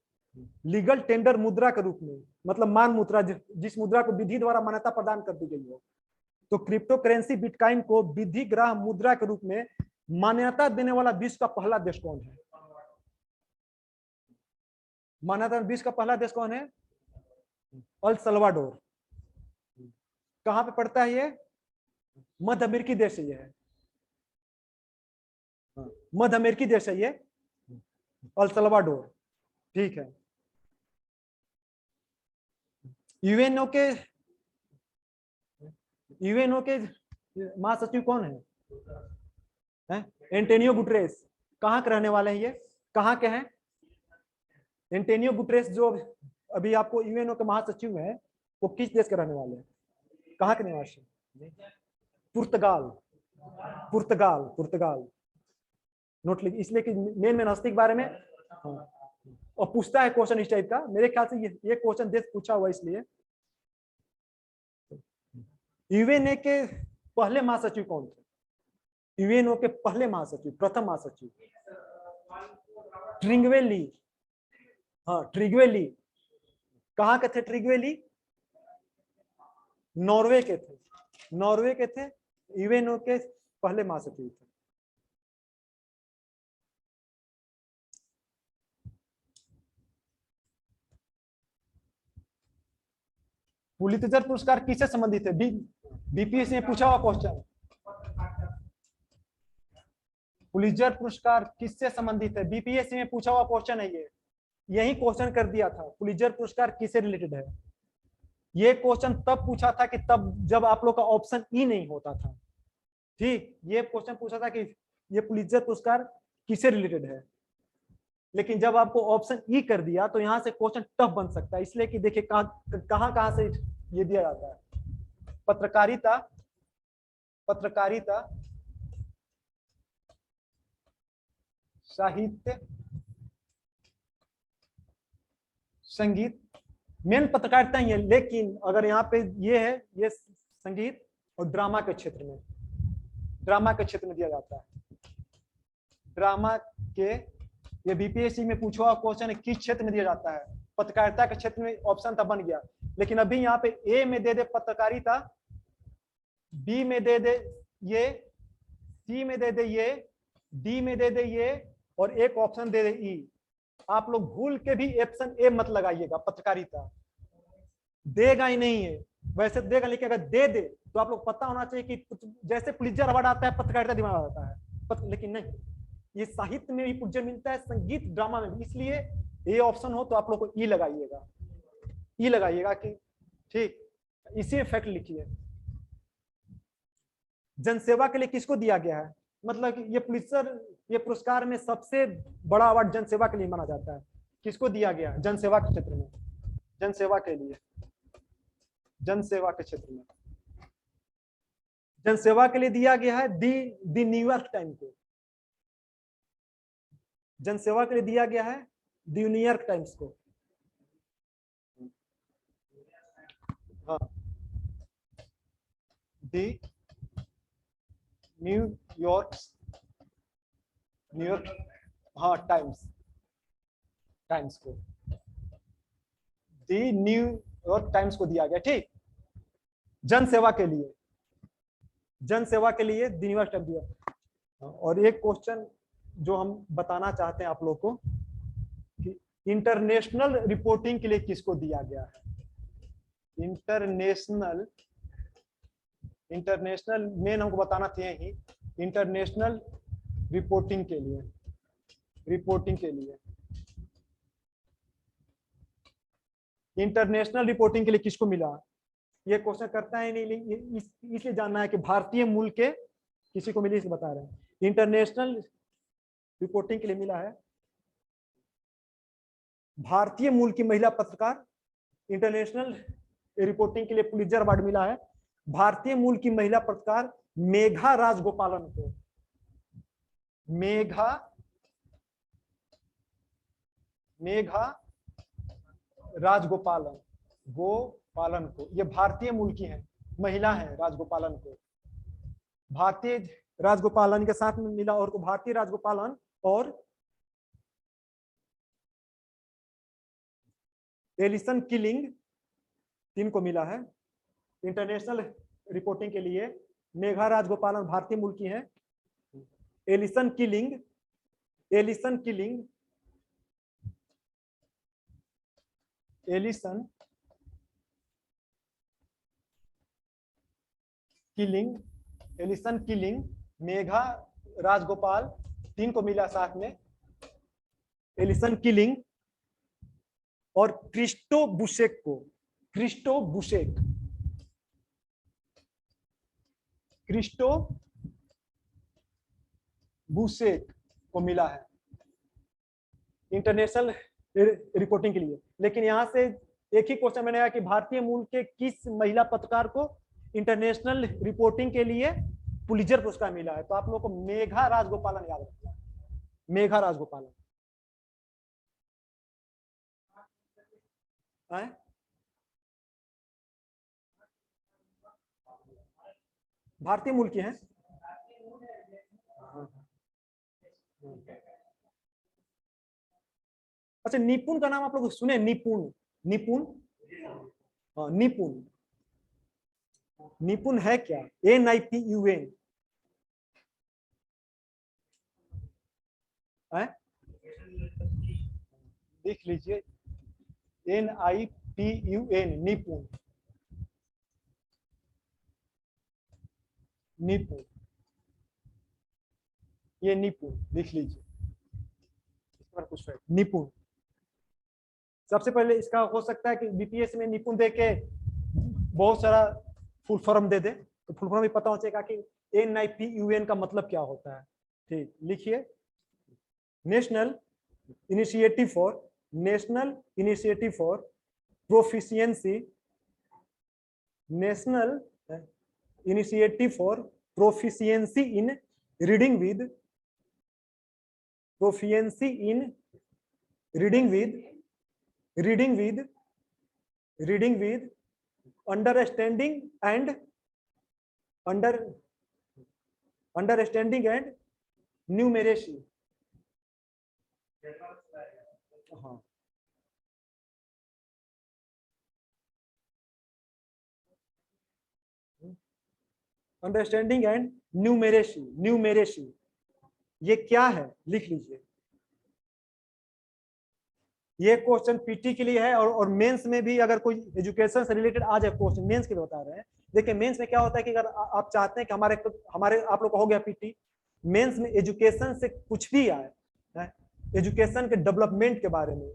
लीगल टेंडर मुद्रा के रूप में, मतलब मान मुद्रा, जिस मुद्रा को विधि द्वारा मान्यता प्रदान कर दी गई हो। तो क्रिप्टो करेंसी बिटकॉइन को विधिग्राह मुद्रा के रूप में मान्यता देने वाला विश्व का पहला देश कौन है। मान्यता विश्व का पहला देश कौन है। El Salvador. कहां पे पड़ता है ये। मध्य अमेरिकी देश है ये, मध्य अमेरिकी देश है ये, अल सल्वाडोर, ठीक है। यूएनओ के महासचिव कौन है। Antonio Guterres. कहाँ के रहने वाले हैं ये, कहाँ के हैं। एंटोनियो गुटरेस जो अभी आपको यूएनओ के महासचिव हैं, वो किस देश के रहने वाले हैं, कहाँ के निवासी। पुर्तगाल, पुर्तगाल, पुर्तगाल। नोट लिखिए, इसलिए कि मेन हस्ती के बारे में और पूछता है क्वेश्चन इस टाइप का। मेरे ख्याल से ये क्वेश्चन देश पूछा हुआ, इसलिए। यूएनए के पहले महासचिव कौन थे। यूएनओ के पहले महासचिव, प्रथम महासचिव ट्रिग्वे ली। हाँ, ट्रिग्वे ली। कहाँ के थे ट्रिग्वे? नॉर्वे के थे, नॉर्वे के थे। यूएनओ के पहले महासचिव थे। पुलित्जर पुरस्कार किससे संबंधित है? बीपीएससी में पूछा हुआ क्वेश्चन। पुलित्जर पुरस्कार किससे संबंधित है? बीपीएससी में पूछा हुआ क्वेश्चन है ये। यही क्वेश्चन कर दिया था, पुलित्जर पुरस्कार किससे रिलेटेड है। ये क्वेश्चन तब पूछा था कि तब जब आप लोग का ऑप्शन ई नहीं होता था। ठीक, ये क्वेश्चन पूछा था कि ये पुलित्जर पुरस्कार किससे रिलेटेड है, लेकिन जब आपको ऑप्शन ई कर दिया तो यहां से क्वेश्चन टफ बन सकता है, इसलिए कि देखिए कहां से ये दिया जाता है। पत्रकारिता, पत्रकारिता, साहित्य, संगीत, मेन पत्रकारिता ही है, लेकिन अगर यहाँ पे ये है, ये संगीत और ड्रामा के क्षेत्र में, ड्रामा के क्षेत्र में दिया जाता है। ड्रामा के, ये बीपीएससी में पूछा हुआ क्वेश्चन है किस क्षेत्र में दिया जाता है, पत्रकारिता के क्षेत्र में ऑप्शन था, बन गया। लेकिन अभी यहाँ पे ए में दे दे पत्रकारिता, बी में दे दे ये, सी में दे दे ये, डी में दे दे ये, और एक ऑप्शन दे दे ई। आप लोग भूल के भी ऑप्शन ए मत लगाइएगा, पत्रकारिता देगा ही नहीं है, वैसे देगा, लेकिन अगर दे दे तो आप लोग पता होना चाहिए कि जैसे पुलित्जर अवार्ड आता है पत्रकारिता दिमाग आता है, लेकिन नहीं, ये साहित्य में भी पुलित्जर मिलता है, संगीत ड्रामा में भी, इसलिए ये ऑप्शन हो तो आप लोग को ई लगाइएगा, ई लगाइएगा कि ठीक, इसी में फैक्ट लिखिए। जनसेवा के लिए किसको दिया गया है, मतलब कि ये पुलित्जर, ये पुरस्कार में सबसे बड़ा अवार्ड जनसेवा के लिए माना जाता है, किसको दिया गया है, जनसेवा के क्षेत्र में, जनसेवा के लिए, जनसेवा के क्षेत्र में, जनसेवा के लिए दिया गया है दी न्यूयॉर्क टाइम को, जनसेवा के लिए दिया गया है दी न्यूयॉर्क टाइम्स को। हाँ, दी न्यूयॉर्क, न्यूयॉर्क, हाँ टाइम्स, टाइम्स को, दी न्यूयॉर्क टाइम्स को दिया गया, ठीक, जनसेवा के लिए, जनसेवा के लिए दी न्यूयॉर्क टाइम्स दिया। और एक क्वेश्चन जो हम बताना चाहते हैं आप लोग को कि इंटरनेशनल रिपोर्टिंग के लिए किसको दिया गया है, इंटरनेशनल, इंटरनेशनल मेन हमको बताना चाहिए ही, इंटरनेशनल रिपोर्टिंग के लिए, रिपोर्टिंग के लिए, इंटरनेशनल रिपोर्टिंग के लिए किसको मिला, ये क्वेश्चन करता है नहीं, इसलिए जानना है कि भारतीय मूल के किसी को मिली, इसे बता रहे हैं। इंटरनेशनल रिपोर्टिंग के लिए मिला है भारतीय मूल की महिला पत्रकार, इंटरनेशनल रिपोर्टिंग के लिए पुलित्जर अवार्ड मिला है भारतीय मूल की महिला पत्रकार मेघा राजगोपालन को, मेघा, मेघा राजगोपालन, गोपालन को, ये भारतीय मूल की है, महिला है राजगोपालन को, भारतीय राजगोपालन के साथ में मिला, और को भारतीय राजगोपालन और एलिसन किलिंग, तीन को मिला है। इंटरनेशनल रिपोर्टिंग के लिए मेघा राजगोपालन भारतीय मूल की है, Alison Killing, Alison Killing, Alison Killing, Alison Killing, Megha Rajagopal, तीन को मिला साथ में, एलिसन किलिंग और क्रिस्टो बुशेक को, क्रिस्टो बुशेक, क्रिस्टो बुशेक को मिला है इंटरनेशनल रिपोर्टिंग के लिए। लेकिन यहां से एक ही क्वेश्चन मैंने कहा कि भारतीय मूल के किस महिला पत्रकार को इंटरनेशनल रिपोर्टिंग के लिए पुलित्जर पुरस्कार मिला है, तो आप लोगों को मेघा राजगोपालन याद रखना है, मेघा राजगोपालन है? भारतीय मूल की हैं। अच्छा, निपुण का नाम आप लोग सुने, निपुण, निपुण, हाँ निपुण, निपुण है क्या, NIPUN है, देख लीजिए, NIPUN, निपुण, निपुण, ये निपुण लिख लीजिए, कुछ निपुण, सबसे पहले इसका हो सकता है कि बीपीएस में निपुण दे के बहुत सारा फुल फॉर्म दे दे, तो फुल फॉर्म भी पता हो जाएगा कि NIPUN का मतलब क्या होता है? ठीक, लिखिए। National initiative for proficiency, national initiative for proficiency in reading with, proficiency in reading with understanding and numeracy. हाँ, अंडरस्टैंडिंग एंड न्यूमेरेसी ये क्या है, लिख लीजिए। ये क्वेश्चन पीटी के लिए है और मेंस में भी अगर कोई एजुकेशन से रिलेटेड आ जाए क्वेश्चन, मेंस के लिए बता रहे हैं। देखिए मेंस में क्या होता है कि अगर आप चाहते हैं कि हमारे आप लोग का हो गया पीटी, मेंस में एजुकेशन से कुछ भी आए, एजुकेशन के डेवलपमेंट के बारे में,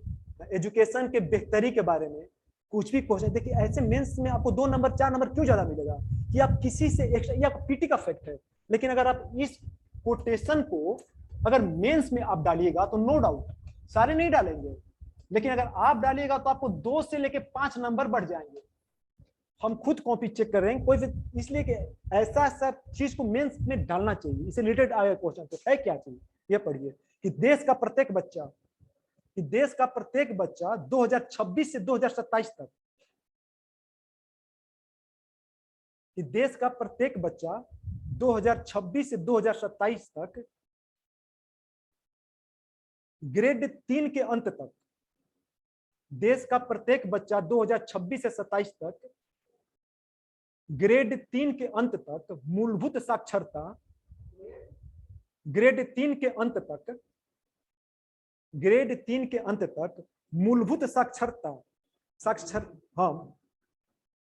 एजुकेशन के बेहतरी के बारे में कुछ भी क्वेश्चन, देखिए ऐसे मेंस में आपको 2 नंबर 4 नंबर क्यों ज्यादा मिलेगा कि आप किसी से एक्स्ट्रा, ये आपका पीटी का फैक्ट है। लेकिन अगर आप इस कोटेशन को अगर मेंस में आप डालिएगा तो नो डाउट सारे नहीं डालेंगे, लेकिन अगर आप डालिएगा तो आपको 2 से लेके 5 नंबर बढ़ जाएंगे। हम खुद कॉपी चेक कर रहे हैं कोई, इसलिए कि ऐसा सब चीज को मेंस में डालना चाहिए। इससे रिलेटेड आया क्वेश्चन तो है क्या चीज, ये पढ़िए कि देश का प्रत्येक बच्चा 2026 से 2027 तक, कि देश का प्रत्येक बच्चा 2026 से 2027 तक ग्रेड 3 के अंत तक, देश का प्रत्येक बच्चा 2026 से 27 तक ग्रेड 3 के अंत तक मूलभूत साक्षरता, ग्रेड 3 के अंत तक मूलभूत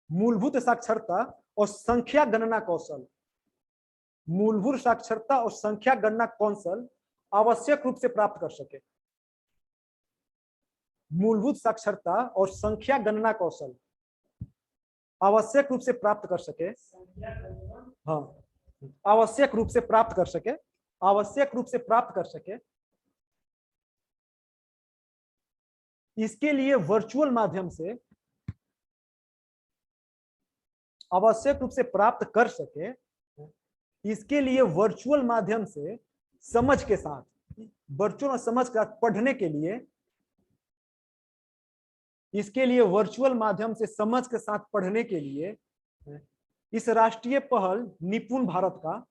मूलभूत साक्षरता और संख्या गणना कौशल, मूलभूत साक्षरता और संख्या गणना कौशल आवश्यक रूप से प्राप्त कर सके। मूलभूत साक्षरता और संख्या गणना कौशल आवश्यक रूप से प्राप्त कर सके, हाँ आवश्यक रूप से प्राप्त कर सके, आवश्यक रूप से प्राप्त कर सके। इसके लिए वर्चुअल माध्यम से, आवश्यक रूप से प्राप्त कर सके, इसके लिए वर्चुअल माध्यम से समझ के साथ, वर्चुअल समझ के साथ पढ़ने के लिए, इसके लिए वर्चुअल माध्यम से समझ के साथ पढ़ने के लिए इस राष्ट्रीय पहल निपुण भारत का,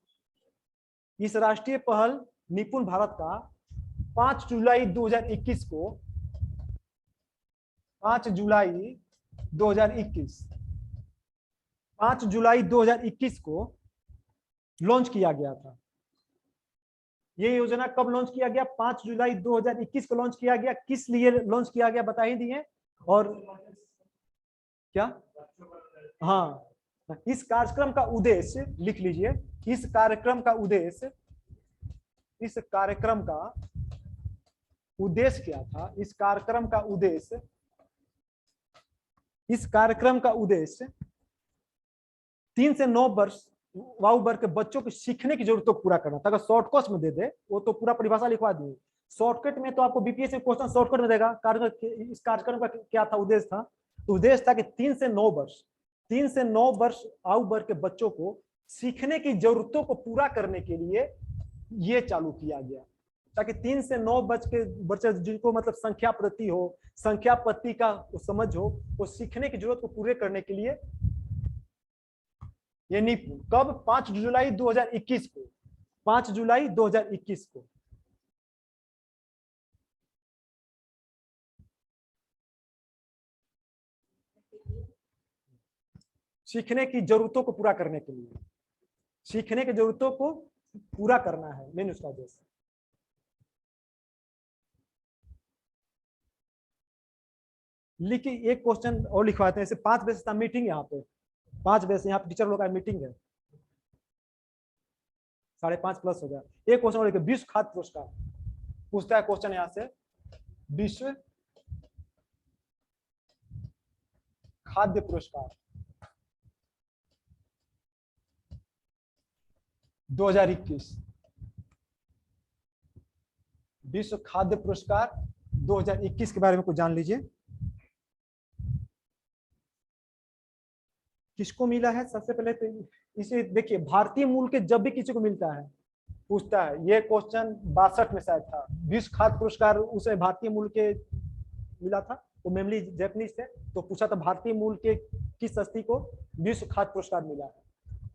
इस राष्ट्रीय पहल निपुण भारत का 5 जुलाई 2021 को, 5 जुलाई 2021, 5 जुलाई 2021 को लॉन्च किया गया था। ये योजना कब लॉन्च किया गया? 5 जुलाई 2021 को लॉन्च किया गया। किस लिए लॉन्च किया गया बता ही दिए। और क्या, हाँ, इस कार्यक्रम का उद्देश्य लिख लीजिए, इस कार्यक्रम का उद्देश्य, इस कार्यक्रम का उद्देश्य क्या था? इस कार्यक्रम का उद्देश्य, इस कार्यक्रम का उद्देश्य 3 से 9 वर्ष वायु वर्ग के बच्चों को सीखने की जरूरतों को पूरा करना था। अगर शॉर्टकट में दे दे वो तो पूरा परिभाषा लिखवा दिए, शॉर्टकट में तो आपको बीपीएससी क्वेश्चन शॉर्टकट में देगा। इस कार्यक्रम का क्या था उद्देश्य था? तो उद्देश्य था कि 3 से 9 वर्ष आयु वर्ग के बच्चों को सीखने की जरूरतों को पूरा करने के लिए ये चालू किया गया, ताकि 3 से 9 वर्ष के बच्चे जिनको मतलब संख्या पद्धति हो, संख्या पद्धति का समझ हो, वो सीखने की जरूरत को पूरे करने के लिए ये निपुण। कब? 5 जुलाई 2021 को, 5 जुलाई 2021 को। सीखने की जरूरतों को पूरा करने के लिए, सीखने की जरूरतों को पूरा करना है मेन उसका उद्देश्य। लिखिए एक क्वेश्चन और लिखवाते हैं। 5 बजे से मीटिंग यहाँ पे, 5 बजे से यहाँ पे टीचर लोग का मीटिंग है, 5:30 प्लस हो गया। एक क्वेश्चन और लिखिए, विश्व खाद्य पुरस्कार पूछता है क्वेश्चन यहाँ से। विश्व खाद्य पुरस्कार, 2021 विश्व खाद्य पुरस्कार 2021 के बारे में कुछ जान लीजिए। किसको मिला है? सबसे पहले तो इसे देखिए, भारतीय मूल के जब भी किसी को मिलता है पूछता है, ये क्वेश्चन 62 में शायद था, विश्व खाद्य पुरस्कार उसे भारतीय मूल के मिला था, वो मेनली जैपनीज थे, तो पूछा था भारतीय मूल के किस हस्ती को विश्व खाद्य पुरस्कार मिला है।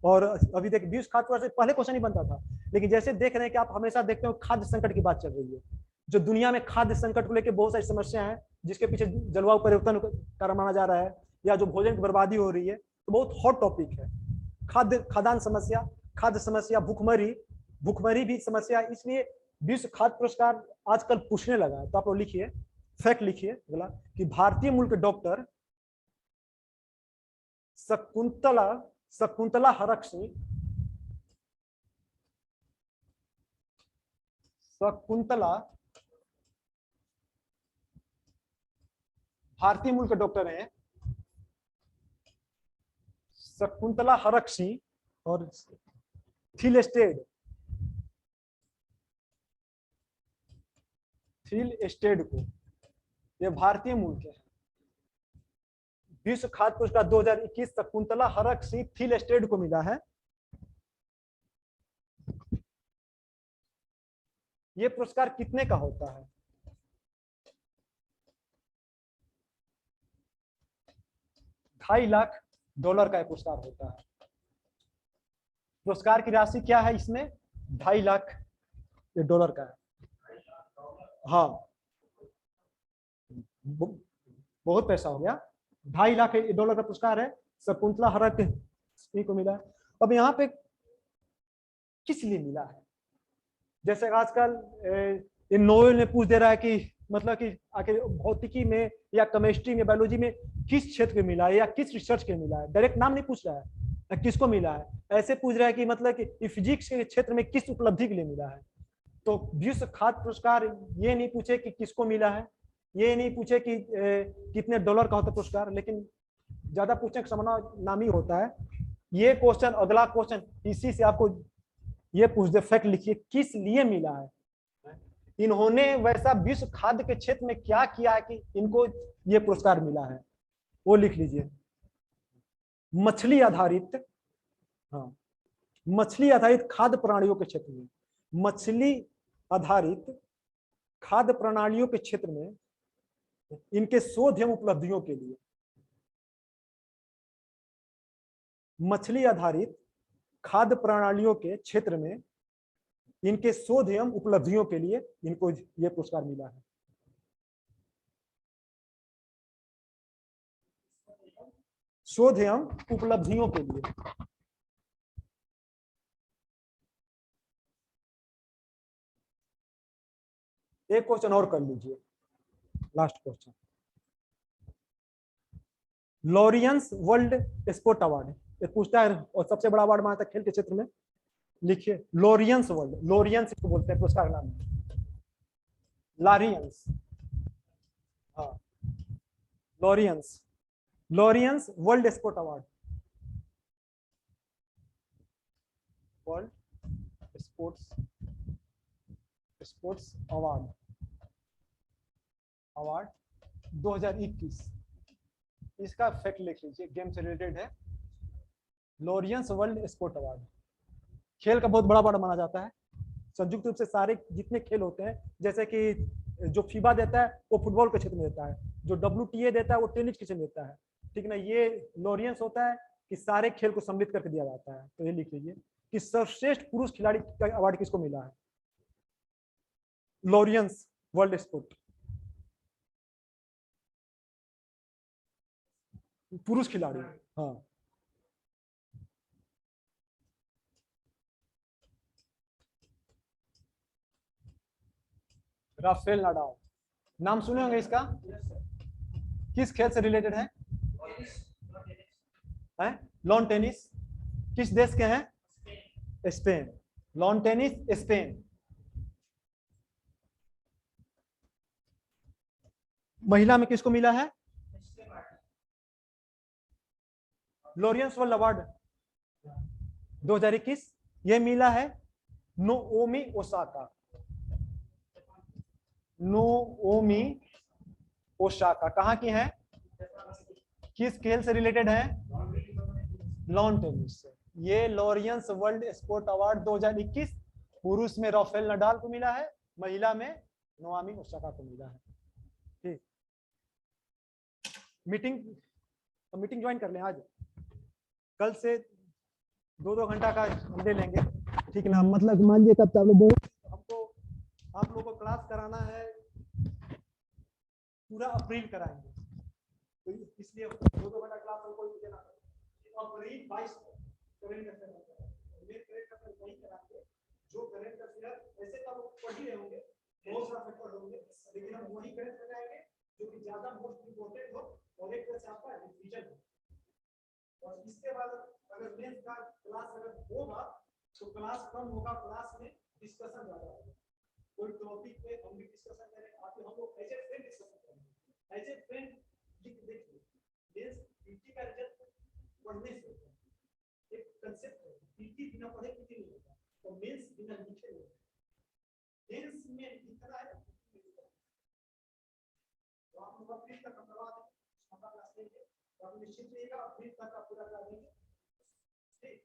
और अभी देख, विश्व खाद्य पुरस्कार पहले क्वेश्चन ही बनता था, लेकिन जैसे देख रहे हैं कि आप हमेशा देखते हो खाद्य संकट की बात चल रही है, जो दुनिया में खाद्य संकट को लेकर बहुत सारी समस्या है, जिसके पीछे जलवायु परिवर्तन कारण माना जा रहा है, या जो भोजन की बर्बादी हो रही है, तो बहुत हॉट टॉपिक है खाद्यान्न समस्या, खाद्य समस्या, भूखमरी भी समस्या। इसलिए विश्व खाद्य पुरस्कार आजकल पूछने लगा है। तो आप लोग लिखिए, फैक्ट लिखिए अगला, कि भारतीय मूल के डॉक्टर शकुंतला हरक भारतीय मूल के डॉक्टर हैं शकुंतला हरक और थिल एस्टेड को, ये भारतीय मूल के हैं। विश्व खाद्य पुरस्कार 2021 शकुंतला हरक थिल एस्टेड को मिला है। ये पुरस्कार कितने का होता है? $2.5 लाख का पुरस्कार होता है। पुरस्कार की राशि क्या है इसमें? $2.5 लाख का है। हाँ, बहुत पैसा हो गया। $2.5 लाख का पुरस्कार है, शकुंतला हरक को मिला है। अब यहाँ पे किस लिए मिला है? जैसे आजकल ये नोबेल में पूछ दे रहा है कि मतलब कि आखिर भौतिकी में या केमिस्ट्री में, बायोलॉजी में किस क्षेत्र के मिला है या किस रिसर्च के मिला है, डायरेक्ट नाम नहीं पूछ रहा है किसको मिला है, ऐसे पूछ रहा है कि मतलब कि फिजिक्स के क्षेत्र में किस उपलब्धि के लिए मिला है। तो विश्व खाद्य पुरस्कार ये नहीं पूछे कि किसको मिला है, ये नहीं पूछे कि कितने डॉलर का होता पुरस्कार, लेकिन ज्यादा पूछने का संभावना नाम ही होता है। ये क्वेश्चन, अगला क्वेश्चन इसी से आपको ये पूछ दे, फैक्ट लिखिए, किस लिए मिला है, इन्होंने वैसा विश्व खाद्य के क्षेत्र में क्या किया है कि इनको ये पुरस्कार मिला है, वो लिख लीजिए। मछली आधारित, हाँ, मछली आधारित खाद्य प्रणालियों के क्षेत्र में, मछली आधारित खाद्य प्रणालियों के क्षेत्र में इनके शोध एवं उपलब्धियों के लिए, मछली आधारित खाद्य प्रणालियों के क्षेत्र में इनके शोध एवं उपलब्धियों के लिए इनको यह पुरस्कार मिला है। शोध एवं उपलब्धियों के लिए। एक क्वेश्चन और कर लीजिए, last question. Laureus world sport award ये पूछता है, और सबसे बड़ा अवार्ड माना था खेल के क्षेत्र में। लिखिए लॉरियंस वर्ल्ड, लॉरियंस इसको बोलते हैं, पुरस्कार का नाम है लॉरियंस। हाँ, Laureus world sport award, world sports award 2021। इसका फैक्ट लिख लीजिए, गेम से रिलेटेड है। लॉरियंस वर्ल्ड स्पोर्ट अवार्ड खेल का बहुत बड़ा अवार्ड माना जाता है। संयुक्त रूप से सारे जितने खेल होते हैं, जैसे कि जो फीबा देता है वो फुटबॉल के क्षेत्र में देता है, जो WTA देता है वो टेनिस के क्षेत्र में देता है, ठीक ना। ये लॉरियंस होता है कि सारे खेल को सम्मिलित करके दिया जाता है। तो ये लिख लीजिए कि सर्वश्रेष्ठ पुरुष खिलाड़ी का अवार्ड किसको मिला है? लॉरियंस वर्ल्ड स्पोर्ट, पुरुष खिलाड़ी। हाँ, राफेल नाडाल, नाम सुने होंगे इसका। किस खेल से रिलेटेड है? Lawn tennis. किस देश के हैं? स्पेन। Lawn tennis Spain. महिला में किसको मिला है? लॉरियंस वर्ल्ड अवार्ड 2021 ये मिला है नोओमी ओसाका। नोओमी ओसाका कहाँ की है, किस खेल से रिलेटेड है, लॉन टेनिस से। ये लॉरियंस वर्ल्ड स्पोर्ट अवार्ड 2021 पुरुष में राफेल नडाल को मिला है, महिला में नोआमी ओसाका को मिला है। ठीक, मीटिंग ज्वाइन कर लें आज, कल से 2-2 घंटा का हम ले लेंगे, ठीक ना। मतलब मान लीजिए कब हमको आप लोगों को क्लास कराना है पूरा अप्रैल कराएंगे, तो इसलिए 2-2 घंटा क्लास हमको देना है। अप्रैल 22 को करेंट अफेयर वही कराएंगे जो करेंट अफेयर ऐसे तो आप पढ़ ही रहे होंगे, बहुत सारा पेपर होंगे, लेकिन हम वही करेंट कराएंगे जो कि ज्यादा मोस्ट इंपोर्टेंट हो और एक तरह से आपका रिवीजन हो। और इसके बाद अगर मेंस का क्लास अगर होगा तो क्लास कम होगा, क्लास में डिस्कशन ज्यादा होगा, कोई टॉपिक पे हम भी डिस्कशन करें, आप हम लोग एज ए फ्रेंड डिस्कशन करेंगे। एज ए फ्रेंड देखिए मेंस पीटी का रिजल्ट पढ़ने से होता है, एक कांसेप्ट है, पीटी बिना पढ़े पीटी नहीं होता, तो मेंस बिना लिखे नहीं होता। मेंस में लिखना है तो आप लोग अपनी तक करवा दें, हमारा क्लास लेंगे तो आप निश्चित रहिएगा अपनी तक का पूरा करा देंगे। ठीक,